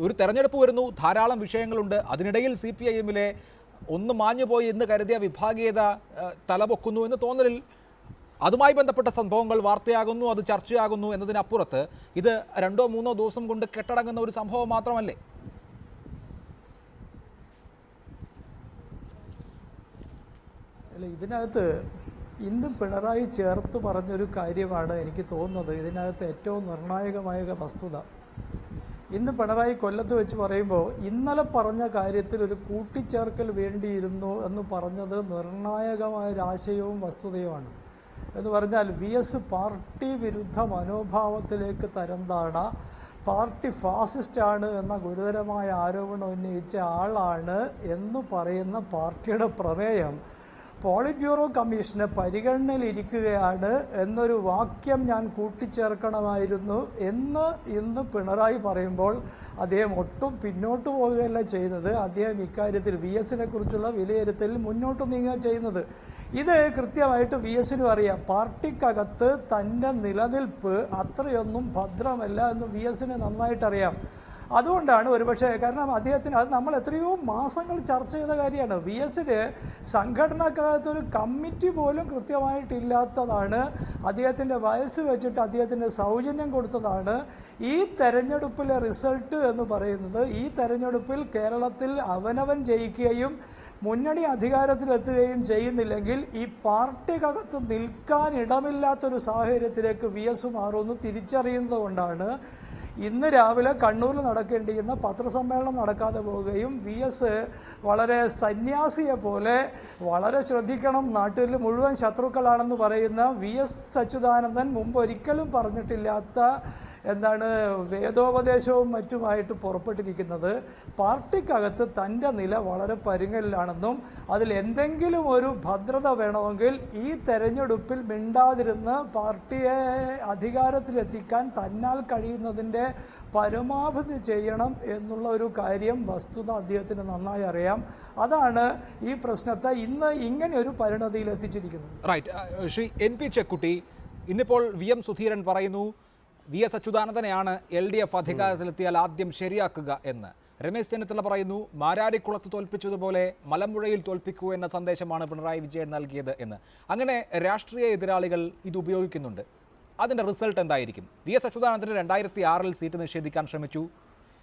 ഒരു തെരഞ്ഞെടുപ്പ് വരുന്നു, ധാരാളം വിഷയങ്ങളുണ്ട്. അതിനിടയിൽ CPIM-ലെ ഒന്ന് മാഞ്ഞുപോയി എന്ന് കരുതിയ വിഭാഗീയത തലപൊക്കുന്നു എന്ന് തോന്നലിൽ അതുമായി ബന്ധപ്പെട്ട സംഭവങ്ങൾ വാർത്തയാകുന്നു, അത് ചർച്ചയാകുന്നു എന്നതിനപ്പുറത്ത് ഇത് 2-3 ദിവസം കൊണ്ട് കെട്ടടങ്ങുന്ന ഒരു സംഭവം മാത്രമല്ലേ? അല്ല, ഇതിനകത്ത് ഇന്നും പിണറായി ചേർത്ത് പറഞ്ഞൊരു കാര്യമാണ് എനിക്ക് തോന്നുന്നത് ഇതിനകത്ത് ഏറ്റവും നിർണായകമായ വസ്തുത. ഇന്ന് പിണറായി കൊല്ലത്ത് വെച്ച് പറയുമ്പോൾ ഇന്നലെ പറഞ്ഞ കാര്യത്തിൽ ഒരു കൂട്ടിച്ചേർക്കൽ വേണ്ടിയിരുന്നു എന്ന് പറഞ്ഞത് നിർണായകമായൊരാശയവും വസ്തുതയുമാണ്. എന്ന് പറഞ്ഞാൽ VS പാർട്ടി വിരുദ്ധ മനോഭാവത്തിലേക്ക് തരംതാണ, പാർട്ടി ഫാസിസ്റ്റാണ് എന്ന ഗുരുതരമായ ആരോപണം ഉന്നയിച്ച ആളാണ് എന്ന് പറയുന്ന പാർട്ടിയുടെ പ്രമേയം പോളിറ്റ് ബ്യൂറോ കമ്മീഷന് പരിഗണനയിലിരിക്കുകയാണ് എന്നൊരു വാക്യം ഞാൻ കൂട്ടിച്ചേർക്കണമായിരുന്നു എന്ന് ഇന്ന് പിണറായി പറയുമ്പോൾ അദ്ദേഹം ഒട്ടും പിന്നോട്ട് പോവുകയല്ല ചെയ്യുന്നത്. അദ്ദേഹം ഇക്കാര്യത്തിൽ VSനെ കുറിച്ചുള്ള വിലയിരുത്തലിൽ മുന്നോട്ട് നീങ്ങുക ചെയ്യുന്നത്. ഇത് കൃത്യമായിട്ട് VSനും അറിയാം. പാർട്ടിക്കകത്ത് തൻ്റെ നിലനിൽപ്പ് അത്രയൊന്നും ഭദ്രമല്ല എന്ന് VSന് നന്നായിട്ടറിയാം. അതുകൊണ്ടാണ് ഒരുപക്ഷെ, കാരണം അദ്ദേഹത്തിന് അത് നമ്മൾ എത്രയോ മാസങ്ങൾ ചർച്ച ചെയ്ത കാര്യമാണ്. VSന് സംഘടനാക്കാലത്തൊരു കമ്മിറ്റി പോലും കൃത്യമായിട്ടില്ലാത്തതാണ്. അദ്ദേഹത്തിൻ്റെ വയസ്സ് വെച്ചിട്ട് അദ്ദേഹത്തിന് സൗജന്യം കൊടുത്തതാണ്. ഈ തെരഞ്ഞെടുപ്പിലെ റിസൾട്ട് എന്ന് പറയുന്നത്, ഈ തെരഞ്ഞെടുപ്പിൽ കേരളത്തിൽ അവനവൻ ജയിക്കുകയും മുന്നണി അധികാരത്തിലെത്തുകയും ചെയ്യുന്നില്ലെങ്കിൽ ഈ പാർട്ടിക്കകത്ത് നിൽക്കാൻ ഇടമില്ലാത്തൊരു സാഹചര്യത്തിലേക്ക് VS മാറുമെന്ന് തിരിച്ചറിയുന്നത് കൊണ്ടാണ് ഇന്ന് രാവിലെ കണ്ണൂരിൽ നടക്കേണ്ടിയിരുന്ന പത്രസമ്മേളനം നടക്കാതെ പോവുകയും VS വളരെ സന്യാസിയെ പോലെ വളരെ ശ്രദ്ധിക്കണം, നാട്ടിൽ മുഴുവൻ ശത്രുക്കളാണെന്ന് പറയുന്ന VS അച്യുതാനന്ദൻ മുമ്പ് ഒരിക്കലും പറഞ്ഞിട്ടില്ലാത്ത വേദോപദേശവും മറ്റുമായിട്ട് പുറപ്പെട്ടിരിക്കുന്നത്. പാർട്ടിക്കകത്ത് തൻ്റെ നില വളരെ പരുങ്ങലിലാണെന്നും അതിൽ എന്തെങ്കിലും ഒരു ഭദ്രത വേണമെങ്കിൽ ഈ തെരഞ്ഞെടുപ്പിൽ മിണ്ടാതിരുന്ന് പാർട്ടിയെ അധികാരത്തിലെത്തിക്കാൻ തന്നാൽ കഴിയുന്നതിൻ്റെ പരമാവധി ചെയ്യണം എന്നുള്ള ഒരു കാര്യം വസ്തുത അദ്ദേഹത്തിന് നന്നായി അറിയാം. അതാണ് ഈ പ്രശ്നത്തെ ഇന്ന് ഇങ്ങനെ ഒരു പരിണതിയിൽ എത്തിച്ചിരിക്കുന്നത്. റൈറ്റ്. ശ്രീ NP ചെക്കുട്ടി, ഇന്നിപ്പോൾ VM സുധീരൻ പറയുന്നു VS അച്യുതാനന്ദനെയാണ് LDF അധികാരത്തിലെത്തിയാൽ ആദ്യം ശരിയാക്കുക എന്ന്. രമേശ് ചെന്നിത്തല പറയുന്നു മാരാരിക്കുളത്ത് തോൽപ്പിച്ചതുപോലെ മലമ്പുഴയിൽ തോൽപ്പിക്കൂ എന്ന സന്ദേശമാണ് പിണറായി വിജയൻ നൽകിയത് എന്ന്. അങ്ങനെ രാഷ്ട്രീയ എതിരാളികൾ ഇത് ഉപയോഗിക്കുന്നുണ്ട്. അതിൻ്റെ റിസൾട്ട് എന്തായിരിക്കും? VS അച്യുതാനന്ദന് 2006 സീറ്റ് നിഷേധിക്കാൻ ശ്രമിച്ചു,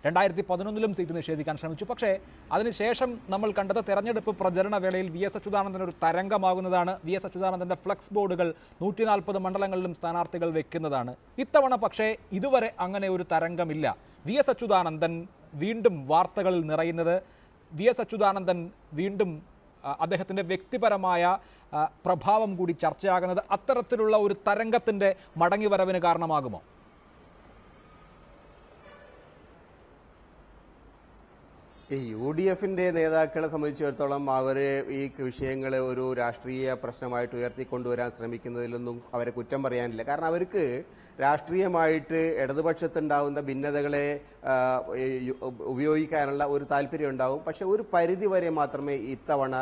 2011 സീറ്റ് നിഷേധിക്കാൻ ശ്രമിച്ചു. പക്ഷേ അതിനുശേഷം നമ്മൾ കണ്ടത് തെരഞ്ഞെടുപ്പ് പ്രചരണ വേളയിൽ VS അച്യുതാനന്ദൻ ഒരു തരംഗമാകുന്നതാണ്. VS അച്യുതാനന്ദൻ്റെ ഫ്ലെക്സ് ബോർഡുകൾ 140 മണ്ഡലങ്ങളിലും സ്ഥാനാർത്ഥികൾ വെക്കുന്നതാണ്. ഇത്തവണ പക്ഷേ ഇതുവരെ അങ്ങനെ ഒരു തരംഗമില്ല. VS അച്യുതാനന്ദൻ വീണ്ടും വാർത്തകളിൽ നിറയുന്നത്, VS അച്യുതാനന്ദൻ വീണ്ടും അദ്ദേഹത്തിൻ്റെ വ്യക്തിപരമായ പ്രഭാവം കൂടി ചർച്ചയാകുന്നത് അത്തരത്തിലുള്ള ഒരു തരംഗത്തിൻ്റെ മടങ്ങിവരവിന് കാരണമാകുമോ? ഈ UDFന്റെ നേതാക്കളെ സംബന്ധിച്ചിടത്തോളം അവർ ഈ വിഷയങ്ങൾ ഒരു രാഷ്ട്രീയ പ്രശ്നമായിട്ട് ഉയർത്തിക്കൊണ്ടുവരാൻ ശ്രമിക്കുന്നതിലൊന്നും അവരെ കുറ്റം പറയാനില്ല. കാരണം അവർക്ക് രാഷ്ട്രീയമായിട്ട് ഇടതുപക്ഷത്തുണ്ടാവുന്ന ഭിന്നതകളെ ഉപയോഗിക്കാനുള്ള ഒരു താല്പര്യം ഉണ്ടാവും. പക്ഷെ ഒരു പരിധി വരെ മാത്രമേ ഇത്തവണ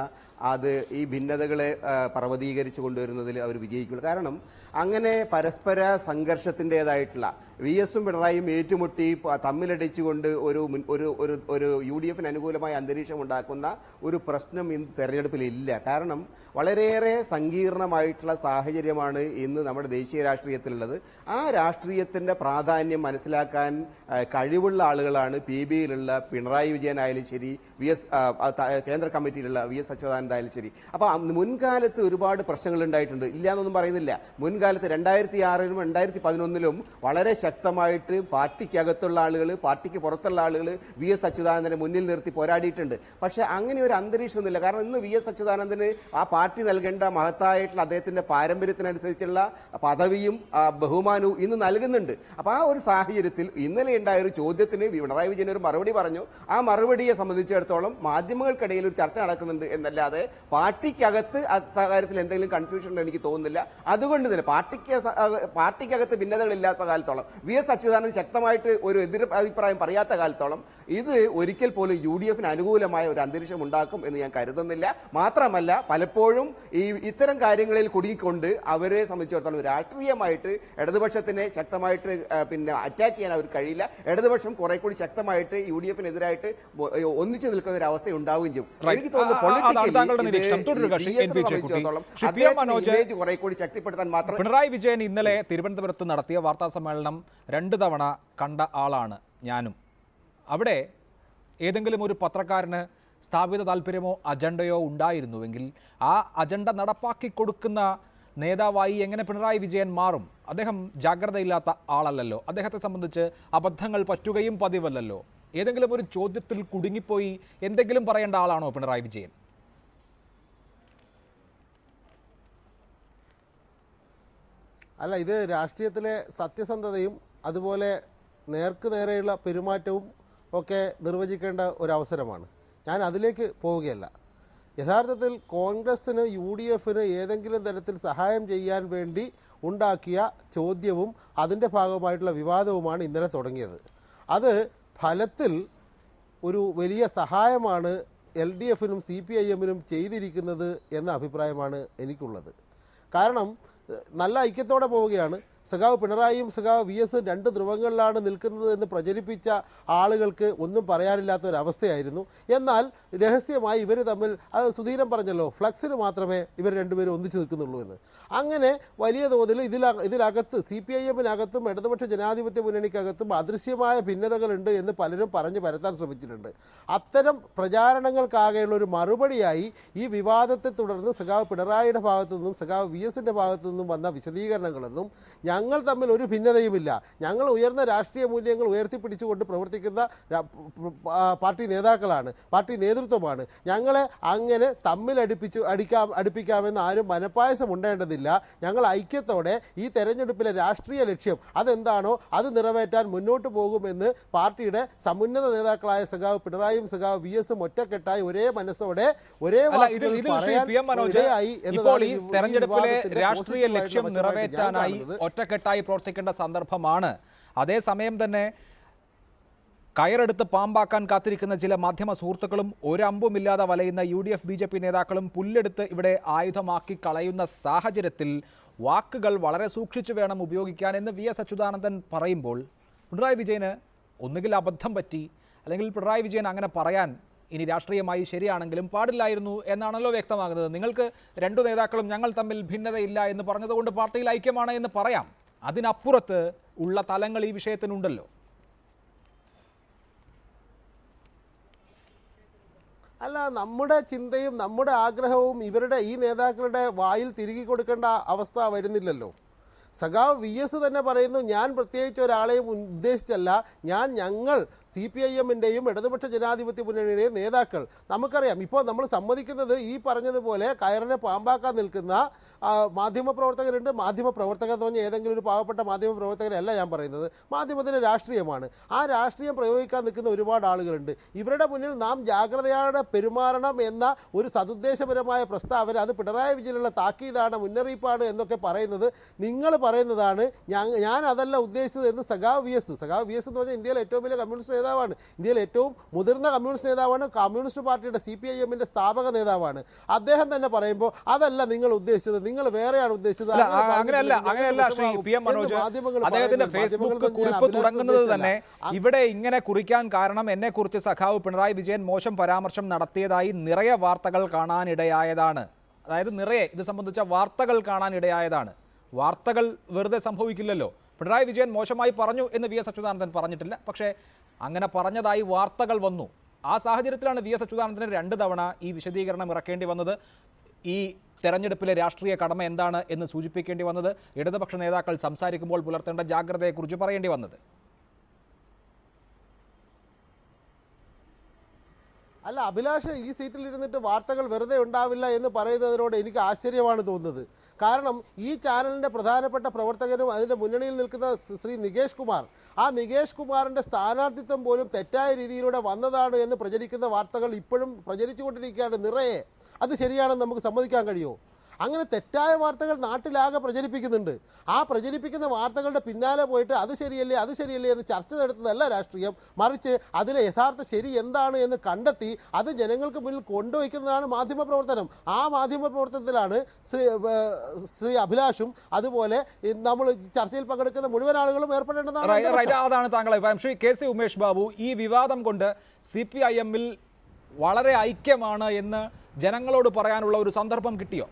അത് ഈ ഭിന്നതകളെ പർവ്വതീകരിച്ചു കൊണ്ടുവരുന്നതിൽ അവർ വിജയിക്കുള്ളൂ. കാരണം അങ്ങനെ പരസ്പര സംഘർഷത്തിൻ്റെതായിട്ടുള്ള VSും പിണറായിയും ഏറ്റുമുട്ടി തമ്മിലടിച്ചുകൊണ്ട് ഒരു UDFന് അനുകൂലമായ അന്തരീക്ഷം ഉണ്ടാക്കുന്ന ഒരു പ്രശ്നം ഇന്ന് തെരഞ്ഞെടുപ്പിലില്ല. കാരണം വളരെയേറെ സങ്കീർണമായിട്ടുള്ള സാഹചര്യമാണ് ഇന്ന് നമ്മുടെ ദേശീയ രാഷ്ട്രീയത്തിലുള്ളത്. ആ രാഷ്ട്രീയത്തിൻ്റെ പ്രാധാന്യം മനസ്സിലാക്കാൻ കഴിവുള്ള ആളുകളാണ് PBയിലുള്ള പിണറായി വിജയനായാലും ശരി, കേന്ദ്ര കമ്മിറ്റിയിലുള്ള VS അച്യുതാനന്ദായാലും ശരി. അപ്പോൾ മുൻകാലത്ത് ഒരുപാട് പ്രശ്നങ്ങൾ ഉണ്ടായിട്ടുണ്ട്, ഇല്ലയെന്നൊന്നും പറയുന്നില്ല. മുൻകാലത്ത് 2006 2011 വളരെ ശക്തമായിട്ട് പാർട്ടിക്കകത്തുള്ള ആളുകൾ, പാർട്ടിക്ക് പുറത്തുള്ള ആളുകൾ VS അച്യുതാനന്ദനെ മുന്നിൽ നിർത്തി പോരാടിയിട്ടുണ്ട്. പക്ഷെ അങ്ങനെ ഒരു അന്തരീക്ഷമൊന്നുമില്ല. കാരണം ഇന്ന് VS അച്യുതാനന്ദന് ആ പാർട്ടി നൽകേണ്ട മഹത്തായിട്ടുള്ള അദ്ദേഹത്തിന്റെ പാരമ്പര്യത്തിനനുസരിച്ചുള്ള പദവിയും ബഹുമാനവും ഇന്ന് നൽകുന്നുണ്ട്. അപ്പോൾ ആ ഒരു സാഹചര്യത്തിൽ ഇന്നലെ ഉണ്ടായ ഒരു ചോദ്യത്തിന് പിണറായി വിജയൻ ഒരു മറുപടി പറഞ്ഞു. ആ മറുപടിയെ സംബന്ധിച്ചിടത്തോളം മാധ്യമങ്ങൾക്കിടയിൽ ഒരു ചർച്ച നടക്കുന്നുണ്ട് എന്നല്ലാതെ പാർട്ടിക്കകത്ത് അക്കാര്യത്തിൽ എന്തെങ്കിലും കൺഫ്യൂഷൻ ഉണ്ടെന്ന് എനിക്ക് തോന്നുന്നില്ല. അതുകൊണ്ട് തന്നെ പാർട്ടിക്കകത്ത് ഭിന്നതകളില്ലാത്ത കാലത്തോളം, VS അച്യുതാനന്ദൻ ശക്തമായിട്ട് ഒരു എതിർ അഭിപ്രായം പറയാത്ത കാലത്തോളം ഇത് ഒരിക്കൽ പോലും UDFന് അനുകൂലമായ ഒരു അന്തരീക്ഷം ഉണ്ടാക്കും എന്ന് ഞാൻ കരുതുന്നില്ല. മാത്രമല്ല പലപ്പോഴും ഇത്തരം കാര്യങ്ങളിൽ കുടുങ്ങിക്കൊണ്ട് അവരെ സംബന്ധിച്ചിടത്തോളം രാഷ്ട്രീയമായിട്ട് ഇടതുപക്ഷത്തിനെ ശക്തമായിട്ട് അറ്റാക്ക് ചെയ്യാൻ അവർക്ക് കഴിയില്ല. ഇടതുപക്ഷം കുറെ കൂടി ശക്തമായിട്ട് UDFനെതിരായിട്ട് ഒന്നിച്ചു നിൽക്കുന്ന ഒരു അവസ്ഥ ഉണ്ടാവുകയും ചെയ്യും. എനിക്ക് തോന്നുന്നു കുറെ കൂടി ശക്തിപ്പെടുത്താൻ മാത്രം. പിണറായി വിജയൻ ഇന്നലെ തിരുവനന്തപുരത്ത് നടത്തിയ വാർത്താ സമ്മേളനം 2 തവണ കണ്ട ആളാണ് ഞാനും. അവിടെ ഏതെങ്കിലും ഒരു പത്രക്കാരന് സ്ഥാപിത താല്പര്യമോ അജണ്ടയോ ഉണ്ടായിരുന്നുവെങ്കിൽ ആ അജണ്ട നടപ്പാക്കി കൊടുക്കുന്ന നേതാവായി എങ്ങനെ പിണറായി വിജയൻ മാറും? അദ്ദേഹം ജാഗ്രതയില്ലാത്ത ആളല്ലല്ലോ. അദ്ദേഹത്തെ സംബന്ധിച്ച് അബദ്ധങ്ങൾ പറ്റുകയും പതിവല്ലല്ലോ. ഏതെങ്കിലും ഒരു ചോദ്യത്തിൽ കുടുങ്ങിപ്പോയി എന്തെങ്കിലും പറയേണ്ട ആളാണോ പിണറായി വിജയൻ? അല്ല, ഇത് രാഷ്ട്രീയത്തിലെ സത്യസന്ധതയും അതുപോലെ നേർക്ക് നേരെയുള്ള പെരുമാറ്റവും ഒക്കെ നിർവചിക്കേണ്ട ഒരവസരമാണ്. ഞാൻ അതിലേക്ക് പോവുകയല്ല. യഥാർത്ഥത്തിൽ കോൺഗ്രസ്സിന് UDF-ന് ഏതെങ്കിലും തരത്തിൽ സഹായം ചെയ്യാൻ വേണ്ടി ഉണ്ടാക്കിയ ചോദ്യവും അതിൻ്റെ ഭാഗമായിട്ടുള്ള വിവാദവുമാണ് ഇന്നലെ തുടങ്ങിയത്. അത് ഫലത്തിൽ ഒരു വലിയ സഹായമാണ് LDF-നും CPIM-നും ചെയ്തിരിക്കുന്നത് എന്ന അഭിപ്രായമാണ് എനിക്കുള്ളത്. കാരണം നല്ല ഐക്യത്തോടെ പോവുകയാണ്. സഖാവ് പിണറായിയും സഖാവ് VS രണ്ട് ധ്രുവങ്ങളിലാണ് നിൽക്കുന്നത് എന്ന് പ്രചരിപ്പിച്ച ആളുകൾക്ക് ഒന്നും പറയാനില്ലാത്ത ഒരവസ്ഥയായിരുന്നു. എന്നാൽ രഹസ്യമായി ഇവർ തമ്മിൽ, അത് സുധീരൻ പറഞ്ഞല്ലോ, ഫ്ലക്സിന് മാത്രമേ ഇവർ രണ്ടുപേരും ഒന്നിച്ചു നിൽക്കുന്നുള്ളൂ എന്ന്. അങ്ങനെ വലിയ തോതിൽ ഇതിനകത്ത് CPIM-നകത്തും ഇടതുപക്ഷ ജനാധിപത്യ മുന്നണിക്കകത്തും അദൃശ്യമായ ഭിന്നതകളുണ്ട് എന്ന് പലരും പറഞ്ഞു പരത്താൻ ശ്രമിച്ചിട്ടുണ്ട്. അത്തരം പ്രചാരണങ്ങൾക്കാകെയുള്ള ഒരു മറുപടിയായി ഈ വിവാദത്തെ തുടർന്ന് സഖാവ് പിണറായിയുടെ ഭാഗത്തു നിന്നും സഖാവ് VS-ന്റെ ഭാഗത്തു നിന്നും വന്ന വിശദീകരണങ്ങളൊന്നും ഞങ്ങൾ തമ്മിൽ ഒരു ഭിന്നതയുമില്ല, ഞങ്ങൾ ഉയർന്ന രാഷ്ട്രീയ മൂല്യങ്ങൾ ഉയർത്തിപ്പിടിച്ചുകൊണ്ട് പ്രവർത്തിക്കുന്ന പാർട്ടി നേതാക്കളാണ്, പാർട്ടി നേതൃത്വമാണ്, ഞങ്ങളെ അങ്ങനെ തമ്മിൽ അടുപ്പിക്കാമെന്ന് ആരും മനപ്പായസം ഉണ്ടാകേണ്ടതില്ല. ഞങ്ങൾ ഐക്യത്തോടെ ഈ തെരഞ്ഞെടുപ്പിലെ രാഷ്ട്രീയ ലക്ഷ്യം അതെന്താണോ അത് നിറവേറ്റാൻ മുന്നോട്ട് പോകുമെന്ന് പാർട്ടിയുടെ സമുന്നത നേതാക്കളായ സഖാവ് പിണറായിയും സഖാവ് VS-ഉം ഒറ്റക്കെട്ടായി ഒരേ മനസ്സോടെ ഒരേ രാഷ്ട്രീയ ലക്ഷ്യം നിറവേറ്റാനായി ഒറ്റക്കെട്ടായി പ്രവർത്തിക്കേണ്ട സന്ദർഭമാണ്. അതേസമയം തന്നെ കയറെടുത്ത് പാമ്പാക്കാൻ കാത്തിരിക്കുന്ന ചില മാധ്യമ സുഹൃത്തുക്കളും ഒരമ്പുമില്ലാതെ വലയുന്ന UDF BJP നേതാക്കളും പുല്ലെടുത്ത് ഇവിടെ ആയുധമാക്കി കളയുന്ന സാഹചര്യത്തിൽ വാക്കുകൾ വളരെ സൂക്ഷിച്ചു വേണം ഉപയോഗിക്കാൻ എന്ന് VS അച്യുതാനന്ദൻ പറയുമ്പോൾ പിണറായി വിജയന് ഒന്നുകിൽ അബദ്ധം പറ്റി, അല്ലെങ്കിൽ പിണറായി വിജയൻ അങ്ങനെ പറയാൻ ഇനി രാഷ്ട്രീയമായി ശരിയാണെങ്കിലും പാടില്ലായിരുന്നു എന്നാണല്ലോ വ്യക്തമാകുന്നത്. നിങ്ങൾക്ക് രണ്ടു നേതാക്കളും ഞങ്ങൾ തമ്മിൽ ഭിന്നതയില്ല എന്ന് പറഞ്ഞതുകൊണ്ട് പാർട്ടിയിൽ ഐക്യമാണ് എന്ന് പറയാം. അതിനപ്പുറത്ത് ഉള്ള തലങ്ങൾ ഈ വിഷയത്തിനുണ്ടല്ലോ. അല്ല, നമ്മുടെ ചിന്തയും നമ്മുടെ ആഗ്രഹവും ഇവരുടെ ഈ നേതാക്കളുടെ വായിൽ തിരികെ കൊടുക്കേണ്ട അവസ്ഥ വരുന്നില്ലല്ലോ. സഖാവ് VS തന്നെ പറയുന്നു, ഞാൻ പ്രത്യേകിച്ച് ഒരാളെയും ഉദ്ദേശിച്ചല്ല, ഞങ്ങൾ CPIM-ൻ്റെയും ഇടതുപക്ഷ ജനാധിപത്യ മുന്നണിയുടെയും നേതാക്കൾ. നമുക്കറിയാം, ഇപ്പോൾ നമ്മൾ സമ്മതിക്കുന്നത് ഈ പറഞ്ഞതുപോലെ കയറിനെ പാമ്പാക്കാൻ നിൽക്കുന്ന മാധ്യമപ്രവർത്തകരുണ്ട്. മാധ്യമപ്രവർത്തകർ എന്ന് പറഞ്ഞാൽ ഏതെങ്കിലും ഒരു പാവപ്പെട്ട മാധ്യമപ്രവർത്തകരല്ല ഞാൻ പറയുന്നത്, മാധ്യമത്തിൻ്റെ രാഷ്ട്രീയമാണ്. ആ രാഷ്ട്രീയം പ്രയോഗിക്കാൻ നിൽക്കുന്ന ഒരുപാട് ആളുകളുണ്ട്. ഇവരുടെ മുന്നിൽ നാം ജാഗ്രതയോടെ പെരുമാറണം എന്ന ഒരു സതുദ്ദേശപരമായ പ്രസ്താവന, അത് പിണറായി വിജയനുള്ള താക്കീതാണ്, മുന്നറിയിപ്പാണ് എന്നൊക്കെ പറയുന്നത് നിങ്ങൾ പറയുന്നതാണ്. ഞാൻ അതല്ല ഉദ്ദേശിച്ചത് എന്ന് സഖാവ് VS എന്ന് പറഞ്ഞാൽ ഇന്ത്യയിലെ ഏറ്റവും വലിയ കമ്മ്യൂണിസ്റ്റ് നേതാവാണ്, ഇന്ത്യയിലെ ഏറ്റവും മുതിർന്ന കമ്മ്യൂണിസ്റ്റ് നേതാവാണ്, കമ്മ്യൂണിസ്റ്റ് പാർട്ടിയുടെ CPIM-ന്റെ സ്ഥാപക നേതാവാണ്. അദ്ദേഹം തന്നെ പറയുമ്പോൾ അതല്ല നിങ്ങൾ ഉദ്ദേശിച്ചത്, നിങ്ങൾ വേറെയാണ് ഉദ്ദേശിച്ചത്. അങ്ങനെയല്ല ശ്രീ PM മനോജ്, അദ്ദേഹത്തിന്റെ ഫേസ്ബുക്ക് കുറിപ്പ് തുടങ്ങുന്നത് തന്നെ ഇവിടെ ഇങ്ങനെ കുറിക്കാൻ കാരണം എന്നെ കുറിച്ച് സഖാവ് പിണറായി വിജയൻ മോശം പരാമർശം നടത്തിയതായി നിറയെ വാർത്തകൾ കാണാനിടയായതാണ്. അതായത് നിറയെ ഇത് സംബന്ധിച്ച വാർത്തകൾ കാണാനിടയായതാണ്. വാർത്തകൾ വെറുതെ സംഭവിക്കില്ലല്ലോ. പിണറായി വിജയൻ മോശമായി പറഞ്ഞു എന്ന് VS അച്യുതാനന്ദൻ പറഞ്ഞിട്ടില്ല, പക്ഷേ അങ്ങനെ പറഞ്ഞതായി വാർത്തകൾ വന്നു. ആ സാഹചര്യത്തിലാണ് VS അച്യുതാനന്ദന് 2 തവണ ഈ വിശദീകരണം ഇറക്കേണ്ടി വന്നത്. ഈ തെരഞ്ഞെടുപ്പിലെ രാഷ്ട്രീയ കടമ എന്താണ് എന്ന് സൂചിപ്പിക്കേണ്ടി വന്നത്, ഇടതുപക്ഷ നേതാക്കൾ സംസാരിക്കുമ്പോൾ പുലർത്തേണ്ട ജാഗ്രതയെക്കുറിച്ച് പറയേണ്ടി വന്നത്. അല്ല അഭിലാഷ്, ഈ സീറ്റിൽ ഇരുന്നിട്ട് വാർത്തകൾ വെറുതെ ഉണ്ടാവില്ല എന്ന് പറയുന്നതിനോട് എനിക്ക് ആശ്ചര്യമാണ് തോന്നുന്നത്. കാരണം ഈ ചാനലിൻ്റെ പ്രധാനപ്പെട്ട പ്രവർത്തകനും അതിൻ്റെ മുന്നണിയിൽ നിൽക്കുന്ന ശ്രീ നികേഷ് കുമാർ, ആ നികേഷ് കുമാറിൻ്റെ സ്ഥാനാർത്ഥിത്വം പോലും തെറ്റായ രീതിയിലൂടെ വന്നതാണ് എന്ന് പ്രചരിക്കുന്ന വാർത്തകൾ ഇപ്പോഴും പ്രചരിച്ചുകൊണ്ടിരിക്കുകയാണ് നിറയെ. അത് ശരിയാണെന്ന് നമുക്ക് സമ്മതിക്കാൻ കഴിയുമോ? അങ്ങനെ തെറ്റായ വാർത്തകൾ നാട്ടിലാകെ പ്രചരിപ്പിക്കുന്നുണ്ട്. ആ പ്രചരിപ്പിക്കുന്ന വാർത്തകളുടെ പിന്നാലെ പോയിട്ട് അത് ശരിയല്ലേ എന്ന് ചർച്ച നടത്തുന്നതല്ല രാഷ്ട്രീയം, മറിച്ച് അതിലെ യഥാർത്ഥ ശരി എന്താണ് എന്ന് കണ്ടെത്തി അത് ജനങ്ങൾക്ക് മുന്നിൽ കൊണ്ടുവയ്ക്കുന്നതാണ് മാധ്യമപ്രവർത്തനം. ആ മാധ്യമപ്രവർത്തനത്തിലാണ് ശ്രീ അഭിലാഷും അതുപോലെ നമ്മൾ ചർച്ചയിൽ പങ്കെടുക്കുന്ന മുഴുവൻ ആളുകളും ഏർപ്പെടേണ്ടതാണ്. അതാണ് താങ്കളെ ശ്രീ KC ഉമേഷ് ബാബു, ഈ വിവാദം കൊണ്ട് CPIM-ൽ വളരെ ഐക്യമാണ് എന്ന് ജനങ്ങളോട് പറയാനുള്ള ഒരു സന്ദർഭം കിട്ടിയോ?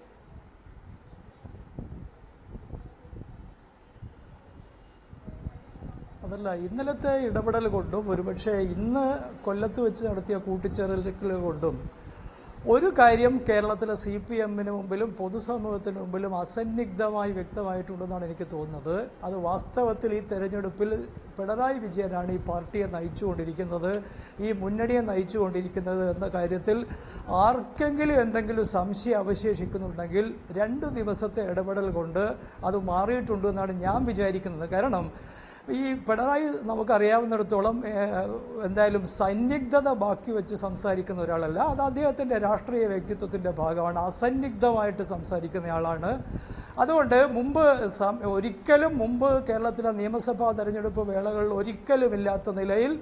അതല്ല, ഇന്നലത്തെ ഇടപെടൽ കൊണ്ടും ഒരുപക്ഷെ ഇന്ന് കൊല്ലത്ത് വെച്ച് നടത്തിയ കൂട്ടിച്ചേരലുകൾ കൊണ്ടും ഒരു കാര്യം കേരളത്തിലെ CPM-ന് മുമ്പിലും പൊതുസമൂഹത്തിന് മുമ്പിലും അസന്നിഗ്ധമായി വ്യക്തമായിട്ടുണ്ടെന്നാണ് എനിക്ക് തോന്നുന്നത്. അത് വാസ്തവത്തിൽ ഈ തെരഞ്ഞെടുപ്പിൽ പിണറായി വിജയനാണ് ഈ പാർട്ടിയെ നയിച്ചുകൊണ്ടിരിക്കുന്നത്, ഈ മുന്നണിയെ നയിച്ചുകൊണ്ടിരിക്കുന്നത് എന്ന കാര്യത്തിൽ ആർക്കെങ്കിലും എന്തെങ്കിലും സംശയം അവശേഷിക്കുന്നുണ്ടെങ്കിൽ 2 ദിവസത്തെ ഇടപെടൽ കൊണ്ട് അത് മാറിയിട്ടുണ്ടെന്നാണ് ഞാൻ വിചാരിക്കുന്നത്. കാരണം ഈ പിണറായി നമുക്കറിയാവുന്നിടത്തോളം എന്തായാലും സന്നിഗ്ധത ബാക്കി വെച്ച് സംസാരിക്കുന്ന ഒരാളല്ല. അത് അദ്ദേഹത്തിൻ്റെ രാഷ്ട്രീയ വ്യക്തിത്വത്തിൻ്റെ ഭാഗമാണ്. അസന്നിഗ്ധമായിട്ട് സംസാരിക്കുന്നയാളാണ്. അതുകൊണ്ട് ഒരിക്കലും മുമ്പ് കേരളത്തിലെ നിയമസഭാ തെരഞ്ഞെടുപ്പ് വേളകളിൽ ഒരിക്കലുമില്ലാത്ത നിലയിൽ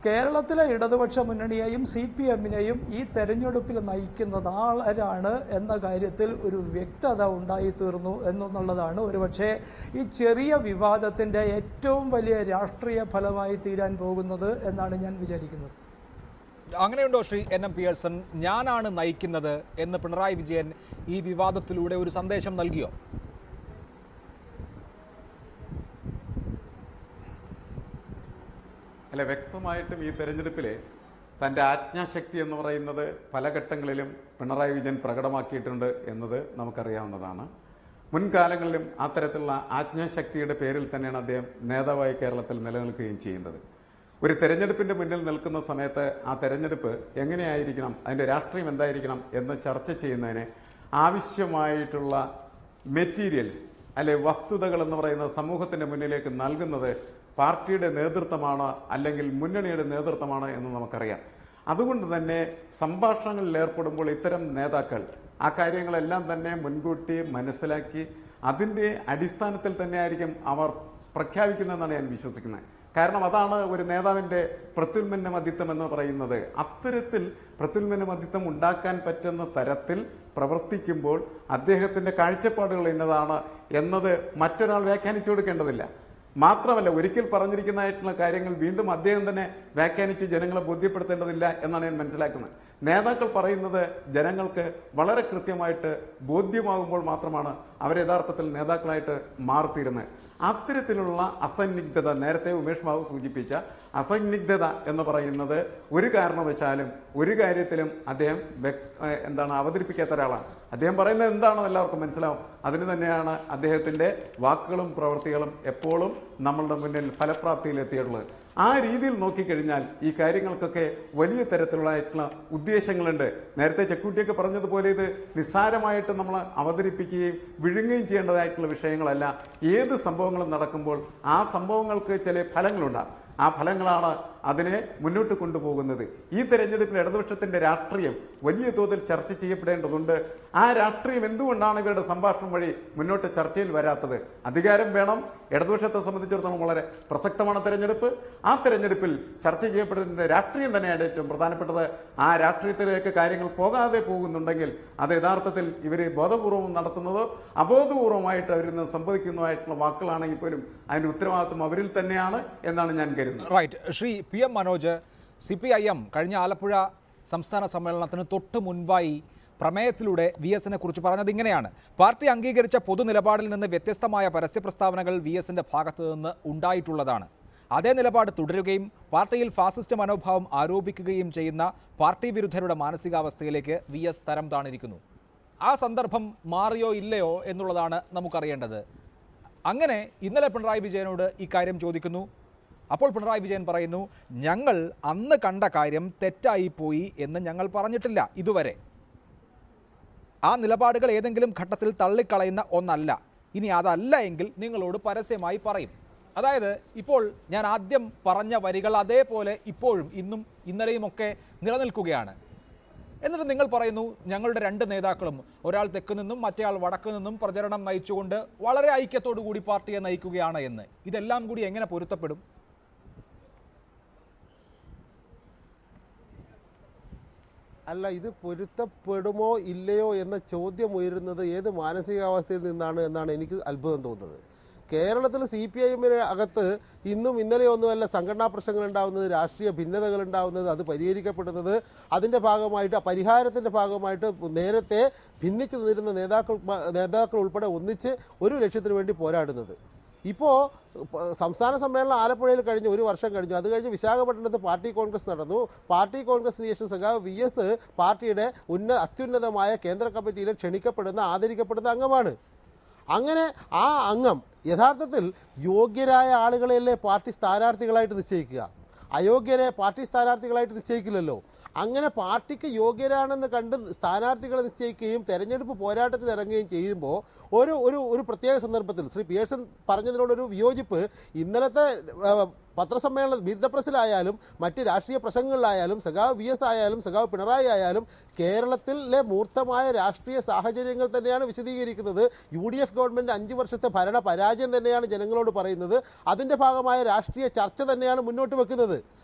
കേരളത്തിലെ ഇടതുപക്ഷ മുന്നണിയെയും CPM-നെയും ഈ തെരഞ്ഞെടുപ്പിൽ നയിക്കുന്നത് ആരാണ് എന്ന കാര്യത്തിൽ ഒരു വ്യക്തത ഉണ്ടായിത്തീർന്നു എന്നുള്ളതാണ് ഒരുപക്ഷെ ഈ ചെറിയ വിവാദത്തിൻ്റെ ഏറ്റവും വലിയ രാഷ്ട്രീയ ഫലമായി തീരാൻ പോകുന്നത് എന്നാണ് ഞാൻ വിചാരിക്കുന്നത്. അങ്ങനെയുണ്ടോ ശ്രീ NM പിയേഴ്സൺ? ഞാനാണ് നയിക്കുന്നത് എന്ന് പിണറായി വിജയൻ ഈ വിവാദത്തിലൂടെ ഒരു സന്ദേശം നൽകിയോ? അല്ല, വ്യക്തമായിട്ടും ഈ തെരഞ്ഞെടുപ്പിൽ തൻ്റെ ആജ്ഞാശക്തി എന്ന് പറയുന്നത് പല ഘട്ടങ്ങളിലും പിണറായി വിജയൻ പ്രകടമാക്കിയിട്ടുണ്ട് എന്നത് നമുക്കറിയാവുന്നതാണ്. മുൻകാലങ്ങളിലും അത്തരത്തിലുള്ള ആജ്ഞാശക്തിയുടെ പേരിൽ തന്നെയാണ് അദ്ദേഹം നേതാവായി കേരളത്തിൽ നിലനിൽക്കുകയും ചെയ്യുന്നത്. ഒരു തെരഞ്ഞെടുപ്പിൻ്റെ മുന്നിൽ നിൽക്കുന്ന സമയത്ത് ആ തെരഞ്ഞെടുപ്പ് എങ്ങനെയായിരിക്കണം, അതിൻ്റെ രാഷ്ട്രീയം എന്തായിരിക്കണം എന്ന് ചർച്ച ചെയ്യുന്നതിന് ആവശ്യമായിട്ടുള്ള മെറ്റീരിയൽസ് അല്ലെ വസ്തുതകൾ എന്ന് പറയുന്നത് സമൂഹത്തിൻ്റെ മുന്നിലേക്ക് നൽകുന്നത് പാർട്ടിയുടെ നേതൃത്വമാണ് അല്ലെങ്കിൽ മുന്നണിയുടെ നേതൃത്വമാണ് എന്ന് നമുക്കറിയാം. അതുകൊണ്ട് തന്നെ സംഭാഷണങ്ങളിൽ ഏർപ്പെടുമ്പോൾ ഇത്തരം നേതാക്കൾ ആ കാര്യങ്ങളെല്ലാം തന്നെ മുൻകൂട്ടി മനസ്സിലാക്കി അതിൻ്റെ അടിസ്ഥാനത്തിൽ തന്നെയായിരിക്കും അവർ പ്രഖ്യാപിക്കുന്നതെന്നാണ് ഞാൻ വിശ്വസിക്കുന്നത്. കാരണം അതാണ് ഒരു നേതാവിൻ്റെ പ്രത്യുൽമന്ന മതിത്വം എന്ന് പറയുന്നത്. അത്തരത്തിൽ പ്രത്യുൽമന്ന മതിത്വം ഉണ്ടാക്കാൻ പറ്റുന്ന തരത്തിൽ പ്രവർത്തിക്കുമ്പോൾ അദ്ദേഹത്തിൻ്റെ കാഴ്ചപ്പാടുകൾ ഇന്നതാണ് എന്നത് മറ്റൊരാൾ വ്യാഖ്യാനിച്ചു കൊടുക്കേണ്ടതില്ല. മാത്രമല്ല, ഒരിക്കൽ പറഞ്ഞിരിക്കുന്നതായിട്ടുള്ള കാര്യങ്ങൾ വീണ്ടും അദ്ദേഹം തന്നെ വ്യാഖ്യാനിച്ച് ജനങ്ങളെ ബോധ്യപ്പെടുത്തേണ്ടതില്ല എന്നാണ് ഞാൻ മനസ്സിലാക്കുന്നത്. നേതാക്കൾ പറയുന്നത് ജനങ്ങൾക്ക് വളരെ കൃത്യമായിട്ട് ബോധ്യമാകുമ്പോൾ മാത്രമാണ് അവർ യഥാർത്ഥത്തിൽ നേതാക്കളായിട്ട് മാറിത്തീരുന്നത്. അത്തരത്തിലുള്ള അസന്നിഗ്ധത, നേരത്തെ ഉമേഷ് ബാബു സൂചിപ്പിച്ച അസന്നിഗ്ധത എന്ന് പറയുന്നത് ഒരു കാരണവശാലും ഒരു കാര്യത്തിലും അദ്ദേഹം അവതരിപ്പിക്കാത്ത ഒരാളാണ്. അദ്ദേഹം പറയുന്നത് എന്താണെന്ന് എല്ലാവർക്കും മനസ്സിലാവും. അതിന് തന്നെയാണ് അദ്ദേഹത്തിൻ്റെ വാക്കുകളും പ്രവൃത്തികളും എപ്പോഴും നമ്മളുടെ മുന്നിൽ ഫലപ്രാപ്തിയിലെത്തിയിട്ടുള്ളത്. ആ രീതിയിൽ നോക്കിക്കഴിഞ്ഞാൽ ഈ കാര്യങ്ങൾക്കൊക്കെ വലിയ തരത്തിലുള്ളതായിട്ടുള്ള ഉദ്ദേശങ്ങളുണ്ട്. നേരത്തെ ചെക്കുട്ടിയൊക്കെ പറഞ്ഞതുപോലെ ഇത് നിസ്സാരമായിട്ട് നമ്മൾ അവതരിപ്പിക്കുകയും വിഴുങ്ങുകയും ചെയ്യേണ്ടതായിട്ടുള്ള വിഷയങ്ങളല്ല. ഏത് സംഭവങ്ങളും നടക്കുമ്പോൾ ആ സംഭവങ്ങൾക്ക് ചില ഫലങ്ങളുണ്ടാകും. ആ ഫലങ്ങളാണ് അതിനെ മുന്നോട്ട് കൊണ്ടുപോകുന്നത്. ഈ തെരഞ്ഞെടുപ്പിൽ ഇടതുപക്ഷത്തിൻ്റെ രാഷ്ട്രീയം വലിയ തോതിൽ ചർച്ച ചെയ്യപ്പെടേണ്ടതുണ്ട്. ആ രാഷ്ട്രീയം എന്തുകൊണ്ടാണ് ഇവരുടെ സംഭാഷണം വഴി മുന്നോട്ട് ചർച്ചയിൽ വരാത്തത്? അധികാരം വേണം. ഇടതുപക്ഷത്തെ സംബന്ധിച്ചിടത്തോളം വളരെ പ്രസക്തമാണ് തെരഞ്ഞെടുപ്പ്. ആ തെരഞ്ഞെടുപ്പിൽ ചർച്ച ചെയ്യപ്പെടുന്ന രാഷ്ട്രീയം തന്നെയാണ് ഏറ്റവും പ്രധാനപ്പെട്ടത്. ആ രാഷ്ട്രീയത്തിലേക്ക് കാര്യങ്ങൾ പോകാതെ പോകുന്നുണ്ടെങ്കിൽ അത് യഥാർത്ഥത്തിൽ ഇവർ ബോധപൂർവം നടത്തുന്നതോ അബോധപൂർവമായിട്ട് അവരിൽ നിന്ന് സംഭവിക്കുന്നതായിട്ടുള്ള വാക്കുകളാണെങ്കിൽ പോലും അതിൻ്റെ ഉത്തരവാദിത്വം അവരിൽ തന്നെയാണ് എന്നാണ് ഞാൻ കരുതുന്നത്. Right. Shri PM Manoj, CPIM കഴിഞ്ഞ ആലപ്പുഴ സംസ്ഥാന സമ്മേളനത്തിന് തൊട്ട് മുൻപായി പ്രമേയത്തിലൂടെ VS-നെ കുറിച്ച് പറഞ്ഞത് ഇങ്ങനെയാണ്: പാർട്ടി അംഗീകരിച്ച പൊതുനിലപാടിൽ നിന്ന് വ്യത്യസ്തമായ പരസ്യ പ്രസ്താവനകൾ VS-ന്റെ ഭാഗത്തു നിന്ന് ഉണ്ടായിട്ടുള്ളതാണ്. അതേ നിലപാട് തുടരുകയും പാർട്ടിയിൽ ഫാസിസ്റ്റ് മനോഭാവം ആരോപിക്കുകയും ചെയ്യുന്ന പാർട്ടി വിരുദ്ധരുടെ മാനസികാവസ്ഥയിലേക്ക് VS തരം താണിരിക്കുന്നു. ആ സന്ദർഭം മാറിയോ ഇല്ലയോ എന്നുള്ളതാണ് നമുക്കറിയേണ്ടത്. അങ്ങനെ ഇന്നലെ പിണറായി വിജയനോട് ഇക്കാര്യം ചോദിക്കുന്നു. അപ്പോൾ പിണറായി വിജയൻ പറയുന്നു, ഞങ്ങൾ അന്ന് കണ്ട കാര്യം തെറ്റായിപ്പോയി എന്ന് ഞങ്ങൾ പറഞ്ഞിട്ടില്ല ഇതുവരെ. ആ നിലപാടുകൾ ഏതെങ്കിലും ഘട്ടത്തിൽ തള്ളിക്കളയുന്ന ഒന്നല്ല. ഇനി അതല്ല എങ്കിൽ നിങ്ങളോട് പരസ്യമായി പറയും. അതായത് ഇപ്പോൾ ഞാൻ ആദ്യം പറഞ്ഞ വരികൾ അതേപോലെ ഇപ്പോഴും ഇന്നും ഇന്നലെയുമൊക്കെ നിലനിൽക്കുകയാണ്. എന്നിട്ട് നിങ്ങൾ പറയുന്നു ഞങ്ങളുടെ രണ്ട് നേതാക്കളും, ഒരാൾ തെക്ക് നിന്നും മറ്റേയാൾ വടക്ക് നിന്നും പ്രചരണം നയിച്ചുകൊണ്ട് വളരെ ഐക്യത്തോടു കൂടി പാർട്ടിയെ നയിക്കുകയാണ് എന്ന്. ഇതെല്ലാം കൂടി എങ്ങനെ പൊരുത്തപ്പെടും? അല്ല, ഇത് പൊരുത്തപ്പെടുമോ ഇല്ലയോ എന്ന ചോദ്യം ഉയരുന്നത് ഏത് മാനസികാവസ്ഥയിൽ നിന്നാണ് എന്നാണ് എനിക്ക് അത്ഭുതം തോന്നുന്നത്. കേരളത്തിൽ CPIM-ന് അകത്ത് ഇന്നും ഇന്നലെയൊന്നുമല്ല സംഘടനാ പ്രശ്നങ്ങൾ ഉണ്ടാകുന്നത്, രാഷ്ട്രീയ ഭിന്നതകൾ ഉണ്ടാകുന്നത്, അത് പരിഹരിക്കപ്പെടുന്നത്, അതിൻ്റെ ഭാഗമായിട്ട് പരിഹാരത്തിൻ്റെ ഭാഗമായിട്ട് നേരത്തെ ഭിന്നിച്ചു നിന്നിരുന്ന നേതാക്കൾ ഉൾപ്പെടെ ഒന്നിച്ച് ഒരു ലക്ഷ്യത്തിന് വേണ്ടി പോരാടുന്നത്. ഇപ്പോൾ സംസ്ഥാന സമ്മേളനം ആലപ്പുഴയിൽ കഴിഞ്ഞ് ഒരു വർഷം കഴിഞ്ഞു. അത് കഴിഞ്ഞ് വിശാഖപട്ടണത്ത് പാർട്ടി കോൺഗ്രസ് നടന്നു. പാർട്ടി കോൺഗ്രസ് ശേഷം സഖാവ് VS പാർട്ടിയുടെ അത്യുന്നതമായ കേന്ദ്ര കമ്മിറ്റിയിൽ ക്ഷണിക്കപ്പെടുന്ന ആദരിക്കപ്പെടുന്ന അംഗമാണ്. അങ്ങനെ ആ അംഗം യഥാർത്ഥത്തിൽ യോഗ്യരായ ആളുകളെയല്ലേ പാർട്ടി സ്ഥാനാർത്ഥികളായിട്ട് നിശ്ചയിക്കുക? അയോഗ്യരെ പാർട്ടി സ്ഥാനാർത്ഥികളായിട്ട് നിശ്ചയിക്കില്ലല്ലോ. അങ്ങനെ പാർട്ടിക്ക് യോഗ്യരാണെന്ന് കണ്ട് സ്ഥാനാർത്ഥികളെ നിശ്ചയിക്കുകയും തെരഞ്ഞെടുപ്പ് പോരാട്ടത്തിൽ ഇറങ്ങുകയും ചെയ്യുമ്പോൾ ഒരു ഒരു ഒരു പ്രത്യേക സന്ദർഭത്തിൽ ശ്രീ പിയേഴ്സൺ പറഞ്ഞതിനോടൊരു വിയോജിപ്പ് ഇന്നലത്തെ പത്രസമ്മേളനം വിരുദ്ധ പ്രസിലായാലും മറ്റ് രാഷ്ട്രീയ പ്രസംഗങ്ങളിലായാലും സഖാവ് VS ആയാലും സഖാവ് പിണറായി ആയാലും കേരളത്തിലെ മൂർത്തമായ രാഷ്ട്രീയ സാഹചര്യങ്ങൾ തന്നെയാണ് വിശദീകരിക്കുന്നത്. UDF ഗവൺമെൻറ് 5 വർഷത്തെ ഭരണ പരാജയം തന്നെയാണ് ജനങ്ങളോട് പറയുന്നത്. അതിൻ്റെ ഭാഗമായ രാഷ്ട്രീയ ചർച്ച തന്നെയാണ് മുന്നോട്ട് വെക്കുന്നത്.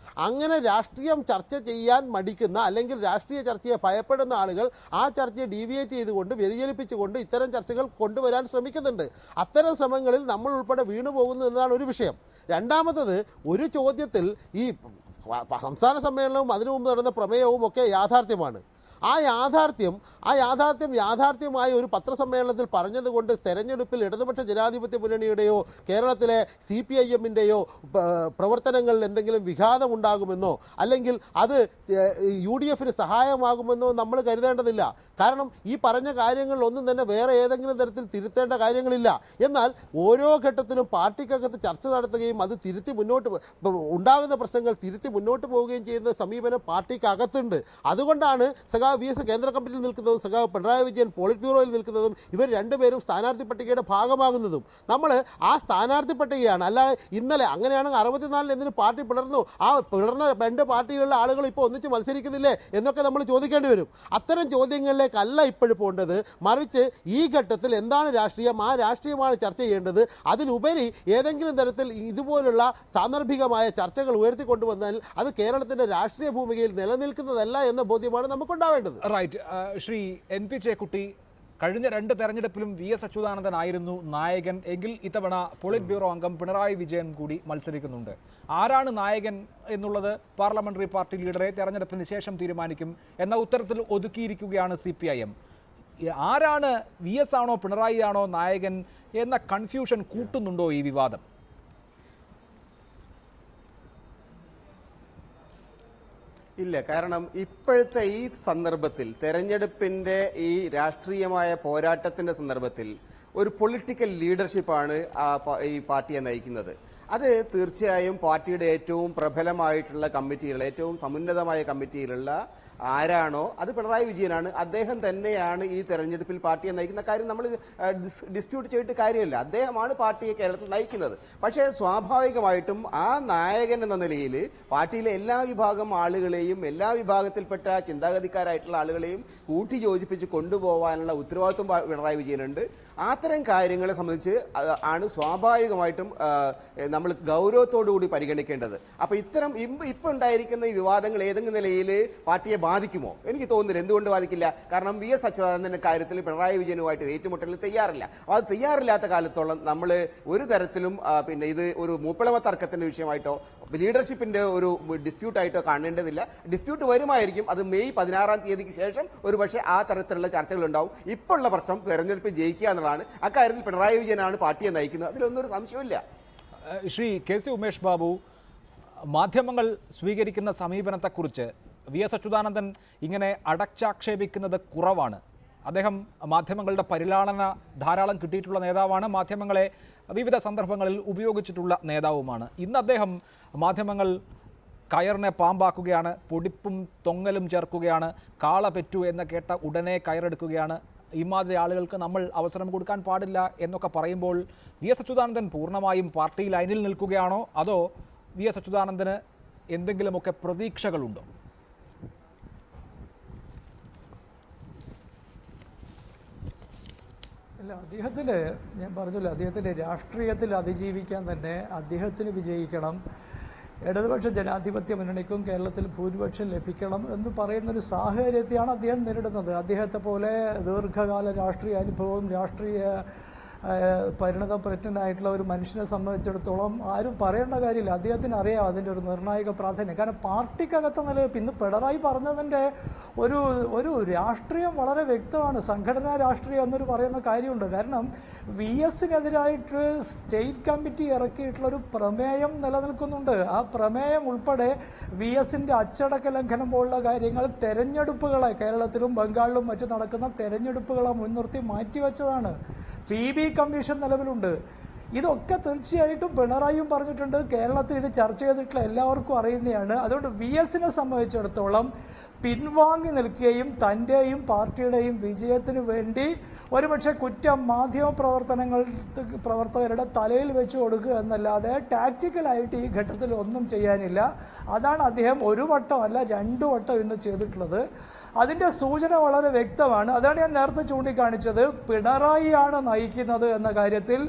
അങ്ങനെ രാഷ്ട്രീയം ചർച്ച ചെയ്യാൻ മടിക്കുന്ന അല്ലെങ്കിൽ രാഷ്ട്രീയ ചർച്ചയെ ഭയപ്പെടുന്ന ആളുകൾ ആ ചർച്ചയെ ഡീവിയേറ്റ് ചെയ്തുകൊണ്ട് വ്യതിചലിപ്പിച്ചുകൊണ്ട് ഇത്തരം ചർച്ചകൾ കൊണ്ടുവരാൻ ശ്രമിക്കുന്നുണ്ട്. അത്തരം ശ്രമങ്ങളിൽ നമ്മൾ ഉൾപ്പെടെ വീണുപോകുന്നു എന്നതാണ് ഒരു വിഷയം. രണ്ടാമത്തത്, ഒരു ചോദ്യത്തിൽ ഈ സംസ്ഥാന സമ്മേളനവും അതിനു മുമ്പ് നടന്ന പ്രമേയവും ഒക്കെ യാഥാർത്ഥ്യമാണ്. ആ യാഥാർത്ഥ്യമായ ഒരു പത്രസമ്മേളനത്തിൽ പറഞ്ഞതുകൊണ്ട് തെരഞ്ഞെടുപ്പിൽ ഇടതുപക്ഷ ജനാധിപത്യ മുന്നണിയുടെയോ കേരളത്തിലെ CPIMൻ്റെയോ പ്രവർത്തനങ്ങളിൽ എന്തെങ്കിലും വിഘാതമുണ്ടാകുമെന്നോ അല്ലെങ്കിൽ അത് UDFന് സഹായമാകുമെന്നോ നമ്മൾ കരുതേണ്ടതില്ല. കാരണം ഈ പറഞ്ഞ കാര്യങ്ങളിലൊന്നും തന്നെ വേറെ ഏതെങ്കിലും തരത്തിൽ തിരുത്തേണ്ട കാര്യങ്ങളില്ല. എന്നാൽ ഓരോ ഘട്ടത്തിലും പാർട്ടിക്കകത്ത് ചർച്ച നടത്തുകയും അത് തിരുത്തി ഉണ്ടാകുന്ന പ്രശ്നങ്ങൾ തിരുത്തി മുന്നോട്ട് പോവുകയും ചെയ്യുന്ന സമീപനം പാർട്ടിക്കകത്തുണ്ട്. അതുകൊണ്ടാണ് സഖാവ് VS കേന്ദ്ര കമ്മിറ്റിയിൽ നിൽക്കുന്നതും സഖാവ് പിണറായി വിജയൻ പോളിറ്റ് ബ്യൂറോയിൽ നിൽക്കുന്നതും ഇവർ രണ്ടുപേരും സ്ഥാനാർത്ഥി പട്ടികയുടെ ഭാഗമാകുന്നതും. നമ്മൾ ആ സ്ഥാനാർത്ഥി പട്ടികയാണ്, അല്ലാതെ ഇന്നലെ അങ്ങനെയാണെങ്കിൽ 64 എന്തിന് പാർട്ടി പിളർന്നു, ആ പിളർന്ന 2 പാർട്ടികളിലെ ആളുകൾ ഇപ്പോൾ ഒന്നിച്ച് മത്സരിക്കുന്നില്ലേ എന്നൊക്കെ നമ്മൾ ചോദിക്കേണ്ടി വരും. അത്തരം ചോദ്യങ്ങളിലേക്കല്ല ഇപ്പോഴും പോകേണ്ടത്. മറിച്ച് ഈ ഘട്ടത്തിൽ എന്താണ് രാഷ്ട്രീയം, ആ രാഷ്ട്രീയമാണ് ചർച്ച ചെയ്യേണ്ടത്. അതിലുപരി ഏതെങ്കിലും തരത്തിൽ ഇതുപോലുള്ള സാന്ദർഭികമായ ചർച്ചകൾ ഉയർത്തിക്കൊണ്ടുവന്നാൽ അത് കേരളത്തിൻ്റെ രാഷ്ട്രീയ ഭൂമികയിൽ നിലനിൽക്കുന്നതല്ല എന്ന ബോധ്യമാണ് നമുക്കുണ്ടാവേണ്ടത്. റൈറ്റ്. ശ്രീ NP ചേക്കുട്ടി, കഴിഞ്ഞ 2 തെരഞ്ഞെടുപ്പിലും VS അച്യുതാനന്ദൻ ആയിരുന്നു നായകൻ എങ്കിൽ ഇത്തവണ പോളിറ്റ് ബ്യൂറോ അംഗം പിണറായി വിജയൻ കൂടി മത്സരിക്കുന്നുണ്ട്. ആരാണ് നായകൻ എന്നുള്ളത് പാർലമെന്ററി പാർട്ടി ലീഡറെ തെരഞ്ഞെടുപ്പിന് ശേഷം തീരുമാനിക്കും എന്ന ഉത്തരത്തിൽ ഒതുക്കിയിരിക്കുകയാണ് CPIM. ആരാണ്, VS ആണോ പിണറായി ആണോ നായകൻ എന്ന കൺഫ്യൂഷൻ കൂട്ടുന്നുണ്ടോ ഈ വിവാദം? ഇല്ല, കാരണം ഇപ്പോഴത്തെ ഈ സന്ദർഭത്തിൽ തെരഞ്ഞെടുപ്പിൻ്റെ ഈ രാഷ്ട്രീയമായ പോരാട്ടത്തിൻ്റെ സന്ദർഭത്തിൽ ഒരു പൊളിറ്റിക്കൽ ലീഡർഷിപ്പാണ് ഈ പാർട്ടിയെ നയിക്കുന്നത്. അത് തീർച്ചയായും പാർട്ടിയുടെ ഏറ്റവും പ്രബലമായിട്ടുള്ള കമ്മിറ്റികൾ, ഏറ്റവും സമുന്നതമായ കമ്മിറ്റിയിലുള്ള ആരാണോ അത് പിണറായി വിജയനാണ്. അദ്ദേഹം തന്നെയാണ് ഈ തെരഞ്ഞെടുപ്പിൽ പാർട്ടിയെ നയിക്കുന്ന കാര്യം നമ്മൾ ഡിസ്പ്യൂട്ട് ചെയ്തിട്ട് കാര്യമില്ല. അദ്ദേഹമാണ് പാർട്ടിയെ കേരളത്തിൽ നയിക്കുന്നത്. പക്ഷേ സ്വാഭാവികമായിട്ടും ആ നായകൻ എന്ന നിലയിൽ പാർട്ടിയിലെ എല്ലാ വിഭാഗം ആളുകളെയും എല്ലാ വിഭാഗത്തിൽപ്പെട്ട ചിന്താഗതിക്കാരായിട്ടുള്ള ആളുകളെയും കൂട്ടി യോജിപ്പിച്ച് കൊണ്ടുപോകാനുള്ള ഉത്തരവാദിത്വം പിണറായി വിജയനുണ്ട്. അത്തരം കാര്യങ്ങളെ സംബന്ധിച്ച് ആണ് സ്വാഭാവികമായിട്ടും നമ്മൾ ഗൗരവത്തോടുകൂടി പരിഗണിക്കേണ്ടത്. അപ്പോൾ ഇത്തരം ഇപ്പോൾ ഉണ്ടായിരിക്കുന്ന ഈ വിവാദങ്ങൾ ഏതെങ്കിലും നിലയിൽ പാർട്ടിയെ ബാധിക്കുമോ? എനിക്ക് തോന്നുന്നില്ല. എന്തുകൊണ്ട് ബാധിക്കില്ല? കാരണം VS അച്യുതാനന്ദന്റെ കാര്യത്തിൽ പിണറായി വിജയനുമായിട്ട് ഏറ്റുമുട്ടലിൽ തയ്യാറില്ല. അത് തയ്യാറില്ലാത്ത കാലത്തോളം നമ്മൾ ഒരു തരത്തിലും പിന്നെ ഇത് ഒരു മൂപ്പിളമ തർക്കത്തിന്റെ വിഷയമായിട്ടോ ലീഡർഷിപ്പിന്റെ ഒരു ഡിസ്പ്യൂട്ടായിട്ടോ കാണേണ്ടതില്ല. ഡിസ്പ്യൂട്ട് വരുമായിരിക്കും, അത് മെയ് 16-ാം തീയതിക്ക് ശേഷം ഒരു പക്ഷേ ആ തരത്തിലുള്ള ചർച്ചകൾ ഉണ്ടാവും. ഇപ്പോൾ ഉള്ള പ്രശ്നം തെരഞ്ഞെടുപ്പിൽ ജയിക്കുക എന്നുള്ളതാണ്. അക്കാര്യത്തിൽ പിണറായി വിജയനാണ് പാർട്ടിയെ നയിക്കുന്നത്, അതിലൊന്നും ഒരു സംശയമില്ല. ശ്രീ KC ഉമേഷ് ബാബു, മാധ്യമങ്ങൾ സ്വീകരിക്കുന്ന സമീപനത്തെക്കുറിച്ച് VS അച്യുതാനന്ദൻ ഇങ്ങനെ അടച്ചാക്ഷേപിക്കുന്നത് കുറവാണ്. അദ്ദേഹം മാധ്യമങ്ങളുടെ പരിലാളന ധാരാളം കിട്ടിയിട്ടുള്ള നേതാവാണ്, മാധ്യമങ്ങളെ വിവിധ സന്ദർഭങ്ങളിൽ ഉപയോഗിച്ചിട്ടുള്ള നേതാവുമാണ്. ഇന്ന് അദ്ദേഹം മാധ്യമങ്ങൾ കയറിനെ പാമ്പാക്കുകയാണ്, പൊടിപ്പും തൊങ്ങലും ചേർക്കുകയാണ്, കാള പെറ്റു എന്ന് കേട്ട ഉടനെ കയറെടുക്കുകയാണ്, ഇമാതിരി ആളുകൾക്ക് നമ്മൾ അവസരം കൊടുക്കാൻ പാടില്ല എന്നൊക്കെ പറയുമ്പോൾ VS അച്യുതാനന്ദൻ പൂർണ്ണമായും പാർട്ടി ലൈനിൽ നിൽക്കുകയാണോ അതോ VS അച്യുതാനന്ദന് എന്തെങ്കിലുമൊക്കെ പ്രതീക്ഷകളുണ്ടോ? അല്ല, അദ്ദേഹത്തിന് ഞാൻ പറഞ്ഞല്ലോ, അദ്ദേഹത്തിൻ്റെ രാഷ്ട്രീയത്തിൽ അതിജീവിക്കാൻ തന്നെ അദ്ദേഹത്തിന് വിജയിക്കണം, ഇടതുപക്ഷ ജനാധിപത്യ മുന്നണിക്കും കേരളത്തിൽ ഭൂരിപക്ഷം ലഭിക്കണം എന്ന് പറയുന്നൊരു സാഹചര്യത്തെയാണ് അദ്ദേഹം നേരിടുന്നത്. അദ്ദേഹത്തെ പോലെ ദീർഘകാല രാഷ്ട്രീയ അനുഭവം, രാഷ്ട്രീയ പരിണതപ്രജ്ഞനായിട്ടുള്ള ഒരു മനുഷ്യനെ സംബന്ധിച്ചിടത്തോളം ആരും പറയേണ്ട കാര്യമില്ല. അദ്ദേഹത്തിന് അറിയാം അതിൻ്റെ ഒരു നിർണായക പ്രാധാന്യം. കാരണം പാർട്ടിക്കകത്ത് നിലനിൽപ്പ് ഇന്ന് പിണറായി പറഞ്ഞതിൻ്റെ ഒരു രാഷ്ട്രീയം വളരെ വ്യക്തമാണ്. സംഘടനാ രാഷ്ട്രീയം എന്നൊരു പറയുന്ന കാര്യമുണ്ട്. കാരണം VSനെതിരായിട്ട് സ്റ്റേറ്റ് കമ്മിറ്റി ഇറക്കിയിട്ടുള്ളൊരു പ്രമേയം നിലനിൽക്കുന്നുണ്ട്. ആ പ്രമേയം ഉൾപ്പെടെ VSൻ്റെ അച്ചടക്ക ലംഘനം പോലുള്ള കാര്യങ്ങൾ തെരഞ്ഞെടുപ്പുകളെ, കേരളത്തിലും ബംഗാളിലും മറ്റും നടക്കുന്ന തെരഞ്ഞെടുപ്പുകളെ മുൻനിർത്തി മാറ്റിവെച്ചതാണ്. PB കമ്മീഷൻ നിലവിലുണ്ട്. ഇതൊക്കെ തീർച്ചയായിട്ടും പിണറായിയും പറഞ്ഞിട്ടുണ്ട്. കേരളത്തിൽ ഇത് ചർച്ച ചെയ്തിട്ടുള്ള എല്ലാവർക്കും അറിയുന്നതാണ്. അതുകൊണ്ട് വി എസിനെ സംബന്ധിച്ചിടത്തോളം പിൻവാങ്ങി നിൽക്കുകയും തൻ്റെയും പാർട്ടിയുടെയും വിജയത്തിന് വേണ്ടി ഒരുപക്ഷെ കുറ്റം പ്രവർത്തകരുടെ തലയിൽ വെച്ച് കൊടുക്കുക എന്നല്ലാതെ ടാക്റ്റിക്കലായിട്ട് ഈ ഘട്ടത്തിൽ ഒന്നും ചെയ്യാനില്ല. അതാണ് അദ്ദേഹം ഒരു വട്ടമല്ല 2 വട്ടം ഇന്ന് ചെയ്തിട്ടുള്ളത്. അതിൻ്റെ സൂചന വളരെ വ്യക്തമാണ്. അതാണ് ഞാൻ നേരത്തെ ചൂണ്ടിക്കാണിച്ചത്. പിണറായിയാണ് നയിക്കുന്നത് എന്ന കാര്യത്തിൽ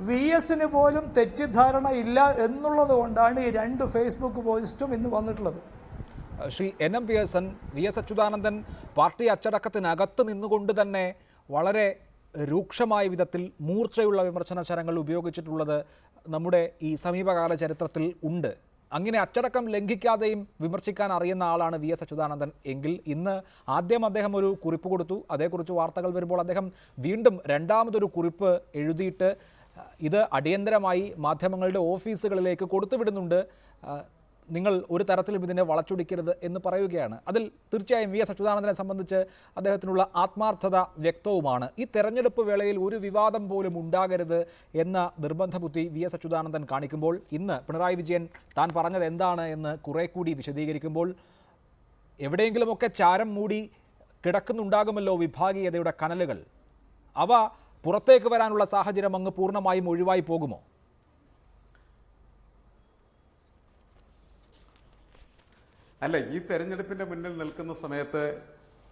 വി എസിന് പോലും തെറ്റിദ്ധാരണ ഇല്ല എന്നുള്ളത് കൊണ്ടാണ് ഈ 2 ഫേസ്ബുക്ക് പോസ്റ്റും ഇന്ന് വന്നിട്ടുള്ളത്. Shri NM Pearson, V S Achuthanandan party അച്ചടക്കത്തിനകത്ത് നിന്നുകൊണ്ട് തന്നെ വളരെ രൂക്ഷമായ വിധത്തിൽ മൂർച്ചയുള്ള വിമർശന ശരങ്ങൾ ഉപയോഗിച്ചിട്ടുള്ളത് നമ്മുടെ ഈ സമീപകാല ചരിത്രത്തിൽ ഉണ്ട്. അങ്ങനെ അച്ചടക്കം ലംഘിക്കാതെയും വിമർശിക്കാൻ അറിയുന്ന ആളാണ് വി എസ് അച്യുതാനന്ദൻ എങ്കിൽ ഇന്ന് ആദ്യം അദ്ദേഹം ഒരു കുറിപ്പ് കൊടുത്തു. അതേക്കുറിച്ച് വാർത്തകൾ വരുമ്പോൾ അദ്ദേഹം വീണ്ടും രണ്ടാമതൊരു കുറിപ്പ് എഴുതിയിട്ട് ഇത് അടിയന്തരമായി മാധ്യമങ്ങളുടെ ഓഫീസുകളിലേക്ക് കൊടുത്തുവിടുന്നുണ്ട്, നിങ്ങൾ ഒരു തരത്തിലും ഇതിനെ വളച്ചൊടിക്കരുത് എന്ന് പറയുകയാണ്. അതിൽ തീർച്ചയായും വി എസ് അച്യുതാനന്ദനെ സംബന്ധിച്ച് അദ്ദേഹത്തിനുള്ള ആത്മാർത്ഥത വ്യക്തവുമാണ്. ഈ തെരഞ്ഞെടുപ്പ് വേളയിൽ ഒരു വിവാദം പോലും ഉണ്ടാകരുത് എന്ന നിർബന്ധ ബുദ്ധി വി എസ് അച്യുതാനന്ദൻ കാണിക്കുമ്പോൾ ഇന്ന് പിണറായി വിജയൻ താൻ പറഞ്ഞത് എന്താണ് എന്ന് കുറെ കൂടി വിശദീകരിക്കുമ്പോൾ എവിടെയെങ്കിലുമൊക്കെ ചാരം മൂടി കിടക്കുന്നുണ്ടാകുമല്ലോ വിഭാഗീയതയുടെ കനലുകൾ. അവ പുറത്തേക്ക് വരാനുള്ള സാഹചര്യം അങ്ങ് പൂർണ്ണമായും ഒഴിവായി പോകുമോ? അല്ല, ഈ തെരഞ്ഞെടുപ്പിൻ്റെ മുന്നിൽ നിൽക്കുന്ന സമയത്ത്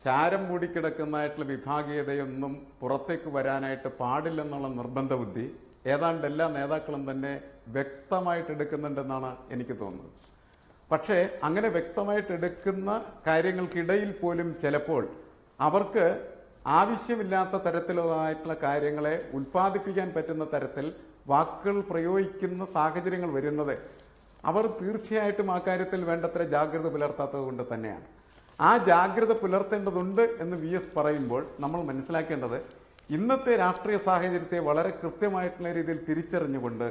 ചാരം മൂടിക്കിടക്കുന്നതായിട്ടുള്ള വിഭാഗീയതയൊന്നും പുറത്തേക്ക് വരാനായിട്ട് പാടില്ലെന്നുള്ള നിർബന്ധ ബുദ്ധി ഏതാണ്ട് എല്ലാ നേതാക്കളും തന്നെ വ്യക്തമായിട്ട് എടുക്കുന്നുണ്ടെന്നാണ് എനിക്ക് തോന്നുന്നത്. പക്ഷേ അങ്ങനെ വ്യക്തമായിട്ട് എടുക്കുന്ന കാര്യങ്ങൾക്കിടയിൽ പോലും ചിലപ്പോൾ അവർക്ക് ആവശ്യമില്ലാത്ത തരത്തിലുള്ളതായിട്ടുള്ള കാര്യങ്ങളെ ഉൽപ്പാദിപ്പിക്കാൻ പറ്റുന്ന തരത്തിൽ വാക്കുകൾ പ്രയോഗിക്കുന്ന സാഹചര്യങ്ങൾ വരുന്നത് അവർ തീർച്ചയായിട്ടും ആ കാര്യത്തിൽ വേണ്ടത്ര ജാഗ്രത പുലർത്താത്തത് കൊണ്ട് തന്നെയാണ്. ആ ജാഗ്രത പുലർത്തേണ്ടതുണ്ട് എന്ന് വി എസ് പറയുമ്പോൾ നമ്മൾ മനസ്സിലാക്കേണ്ടത് ഇന്നത്തെ രാഷ്ട്രീയ സാഹചര്യത്തെ വളരെ കൃത്യമായിട്ടുള്ള രീതിയിൽ തിരിച്ചറിഞ്ഞുകൊണ്ട്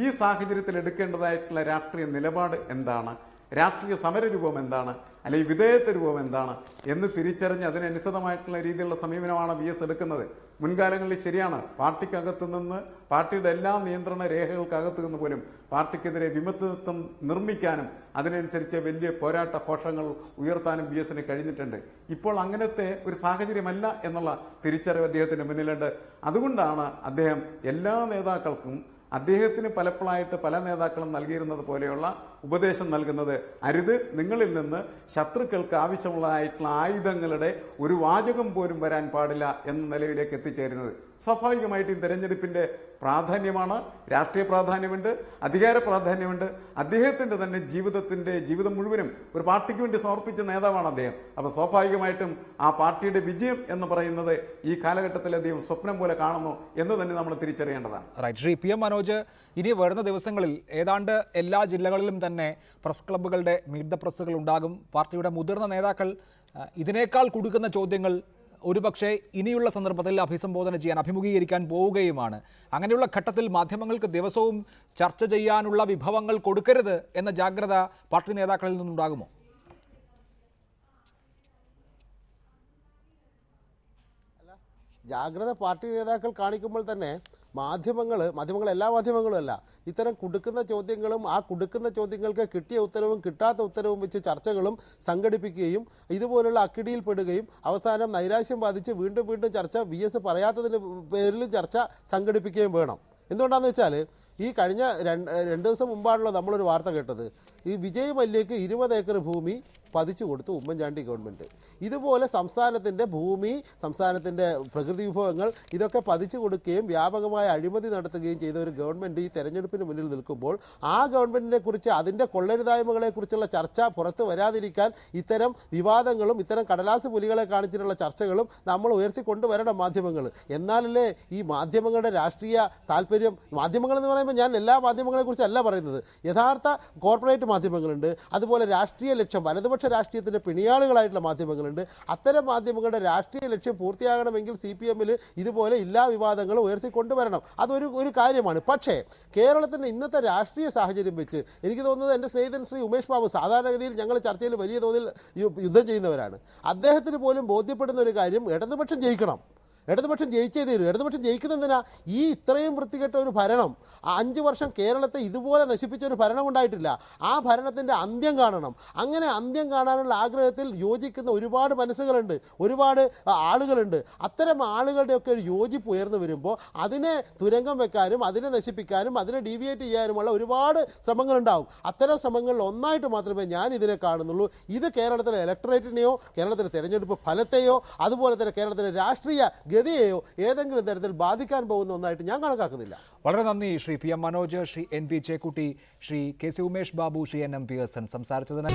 ഈ സാഹചര്യത്തിൽ എടുക്കേണ്ടതായിട്ടുള്ള രാഷ്ട്രീയ നിലപാട് എന്താണ്, രാഷ്ട്രീയ സമരരൂപം എന്താണ്, അല്ലെങ്കിൽ വിധേയത്വ രൂപം എന്താണ് എന്ന് തിരിച്ചറിഞ്ഞ് അതിനനുസൃതമായിട്ടുള്ള രീതിയിലുള്ള സമീപനമാണ് വി എസ് എടുക്കുന്നത്. മുൻകാലങ്ങളിൽ ശരിയാണ്, പാർട്ടിക്കകത്തു നിന്ന് പാർട്ടിയുടെ എല്ലാ നിയന്ത്രണ രേഖകൾക്കകത്തു നിന്ന് പോലും പാർട്ടിക്കെതിരെ വിമതത്വം നിർമ്മിക്കാനും അതിനനുസരിച്ച് വലിയ പോരാട്ട ഘോഷങ്ങൾ ഉയർത്താനും വി എസിന് കഴിഞ്ഞിട്ടുണ്ട്. ഇപ്പോൾ അങ്ങനത്തെ ഒരു സാഹചര്യമല്ല എന്നുള്ള തിരിച്ചറിവ് അദ്ദേഹത്തിന് മുന്നിലുണ്ട്. അതുകൊണ്ടാണ് അദ്ദേഹം എല്ലാ നേതാക്കൾക്കും അദ്ദേഹത്തിന് പലപ്പോഴായിട്ട് പല നേതാക്കളും നൽകിയിരുന്നത് പോലെയുള്ള ഉപദേശം നൽകുന്നത്, അരുത്, നിങ്ങളിൽ നിന്ന് ശത്രുക്കൾക്ക് ആവശ്യമുള്ളതായിട്ടുള്ള ആയുധങ്ങളുടെ ഒരു വാചകം പോലും വരാൻ പാടില്ല എന്ന നിലയിലേക്ക് എത്തിച്ചേരുന്നത്. സ്വാഭാവികമായിട്ട് ഈ തെരഞ്ഞെടുപ്പിൻ്റെ പ്രാധാന്യമാണ്, രാഷ്ട്രീയ പ്രാധാന്യമുണ്ട്, അധികാര പ്രാധാന്യമുണ്ട്. അദ്ദേഹത്തിൻ്റെ തന്നെ ജീവിതം മുഴുവനും ഒരു പാർട്ടിക്ക് വേണ്ടി സമർപ്പിച്ച നേതാവാണ് അദ്ദേഹം. അപ്പോൾ സ്വാഭാവികമായിട്ടും ആ പാർട്ടിയുടെ വിജയം എന്ന് പറയുന്നത് ഈ കാലഘട്ടത്തിൽ അദ്ദേഹം സ്വപ്നം പോലെ കാണുന്നു എന്ന് തന്നെ നമ്മൾ തിരിച്ചറിയേണ്ടതാണ്. റൈറ്റ്. ശ്രീ PM മനോജ്, ഇനി വരുന്ന ദിവസങ്ങളിൽ ഏതാണ്ട് എല്ലാ ജില്ലകളിലും തന്നെ പ്രസ് ക്ലബ്ബുകളുടെ മീറ്റ് ദ പ്രസ്സുകൾ ഉണ്ടാകും. പാർട്ടിയുടെ മുതിർന്ന നേതാക്കൾ ഇതിനേക്കാൾ കുടുക്കുന്ന ചോദ്യങ്ങൾ ഒരുപക്ഷെ ഇനിയുള്ള സന്ദർഭത്തിൽ അഭിമുഖീകരിക്കാൻ പോവുകയുമാണ്. അങ്ങനെയുള്ള ഘട്ടത്തിൽ മാധ്യമങ്ങൾക്ക് ദിവസവും ചർച്ച ചെയ്യാനുള്ള വിഭവങ്ങൾ കൊടുക്കരുത് എന്ന ജാഗ്രത പാർട്ടി നേതാക്കളിൽ നിന്നുണ്ടാകുമോ? ജാഗ്രത പാർട്ടി നേതാക്കൾ കാണിക്കുമ്പോൾ തന്നെ മാധ്യമങ്ങൾ എല്ലാ മാധ്യമങ്ങളും അല്ല, ഇത്തരം കുടുക്കുന്ന ചോദ്യങ്ങളും ആ കുടുക്കുന്ന ചോദ്യങ്ങൾക്ക് കിട്ടിയ ഉത്തരവും കിട്ടാത്ത ഉത്തരവും വെച്ച് ചർച്ചകളും സംഘടിപ്പിക്കുകയും ഇതുപോലുള്ള അക്കിടിയിൽപ്പെടുകയും അവസാനം നൈരാശ്യം ബാധിച്ച് വീണ്ടും ചർച്ച വി എസ് പറയാത്തതിന് പേരിലും ചർച്ച സംഘടിപ്പിക്കുകയും വേണം. എന്തുകൊണ്ടാണെന്ന് വെച്ചാൽ ഈ കഴിഞ്ഞ 2 ദിവസം മുമ്പാണല്ലോ നമ്മളൊരു വാർത്ത കേട്ടത്, ഈ വിജയ് മല്യയ്ക്ക് 20 ഏക്കർ ഭൂമി പതിച്ചു കൊടുത്തു ഉമ്മൻചാണ്ടി ഗവൺമെൻറ്. ഇതുപോലെ സംസ്ഥാനത്തിൻ്റെ ഭൂമി, സംസ്ഥാനത്തിൻ്റെ പ്രകൃതി വിഭവങ്ങൾ ഇതൊക്കെ പതിച്ചു കൊടുക്കുകയും വ്യാപകമായ അഴിമതി നടത്തുകയും ചെയ്ത ഒരു ഗവൺമെൻറ് ഈ തെരഞ്ഞെടുപ്പിന് മുന്നിൽ നിൽക്കുമ്പോൾ ആ ഗവൺമെൻറ്റിനെ കുറിച്ച്, അതിൻ്റെ കൊള്ളരുതായ്മകളെക്കുറിച്ചുള്ള ചർച്ച പുറത്തു വരാതിരിക്കാൻ ഇത്തരം വിവാദങ്ങളും ഇത്തരം കടലാസ് പുലികളെ കാണിച്ചിട്ടുള്ള ചർച്ചകളും നമ്മൾ ഉയർത്തിക്കൊണ്ടുവരണം മാധ്യമങ്ങൾ. എന്നാലല്ലേ ഈ മാധ്യമങ്ങളുടെ രാഷ്ട്രീയ താല്പര്യം, മാധ്യമങ്ങളെന്ന് പറയുമ്പോൾ ഞാൻ എല്ലാ മാധ്യമങ്ങളെക്കുറിച്ചല്ല പറയുന്നത്, യഥാർത്ഥ കോർപ്പറേറ്റ് മാധ്യമങ്ങളുണ്ട്, അതുപോലെ രാഷ്ട്രീയ ലക്ഷ്യം വലതുപക്ഷ രാഷ്ട്രീയത്തിൻ്റെ പിണിയാളുകളായിട്ടുള്ള മാധ്യമങ്ങളുണ്ട്. അത്തരം മാധ്യമങ്ങളുടെ രാഷ്ട്രീയ ലക്ഷ്യം പൂർത്തിയാകണമെങ്കിൽ CPM-ൽ ഇതുപോലെ എല്ലാ വിവാദങ്ങളും ഉയർത്തിക്കൊണ്ടുവരണം. അതൊരു കാര്യമാണ്. പക്ഷേ കേരളത്തിൻ്റെ ഇന്നത്തെ രാഷ്ട്രീയ സാഹചര്യം വെച്ച് എനിക്ക് തോന്നുന്നത്, എൻ്റെ സ്നേഹിതൻ ശ്രീ ഉമേഷ് ബാബു, സാധാരണഗതിയിൽ ഞങ്ങൾ ചർച്ചയിൽ വലിയ തോതിൽ യുദ്ധം ചെയ്യുന്നവരാണ്, അദ്ദേഹത്തിന് പോലും ബോധ്യപ്പെടുന്ന ഒരു കാര്യം, ഇടതുപക്ഷം ജയിക്കണം, ഇടതുപക്ഷം ജയിച്ചേ തീരൂ. ഇടതുപക്ഷം ജയിക്കുന്നതിനാ ഈ ഇത്രയും വൃത്തികെട്ട ഒരു ഭരണം 5 വർഷം കേരളത്തെ ഇതുപോലെ നശിപ്പിച്ച ഒരു ഭരണം ഉണ്ടായിട്ടില്ല. ആ ഭരണത്തിൻ്റെ അന്ത്യം കാണണം. അങ്ങനെ അന്ത്യം കാണാനുള്ള ആഗ്രഹത്തിൽ യോജിക്കുന്ന ഒരുപാട് മനസ്സുകളുണ്ട്, ഒരുപാട് ആളുകളുണ്ട്. അത്തരം ആളുകളുടെയൊക്കെ ഒരു യോജിപ്പ് ഉയർന്നു വരുമ്പോൾ അതിനെ തുരങ്കം വെക്കാനും അതിനെ നശിപ്പിക്കാനും അതിനെ ഡീവിയേറ്റ് ചെയ്യാനുമുള്ള ഒരുപാട് ശ്രമങ്ങളുണ്ടാവും. അത്തരം ശ്രമങ്ങളിൽ ഒന്നായിട്ട് മാത്രമേ ഞാൻ ഇതിനെ കാണുന്നുള്ളൂ. ഇത് കേരളത്തിലെ ഇലക്ടറേറ്റിനെയോ കേരളത്തിലെ തെരഞ്ഞെടുപ്പ് ഫലത്തെയോ അതുപോലെ തന്നെ കേരളത്തിലെ രാഷ്ട്രീയ ഗതിയെയോ ഏതെങ്കിലും തരത്തിൽ ബാധിക്കാൻ പോകുന്ന ഒന്നായിട്ട് ഞാൻ കണക്കാക്കുന്നില്ല. വളരെ നന്ദി Shri P M Manoj, Shri N P Chekutty, Shri K C Umesh Babu, Shri N M Pearson സംസാരിച്ചതിന്.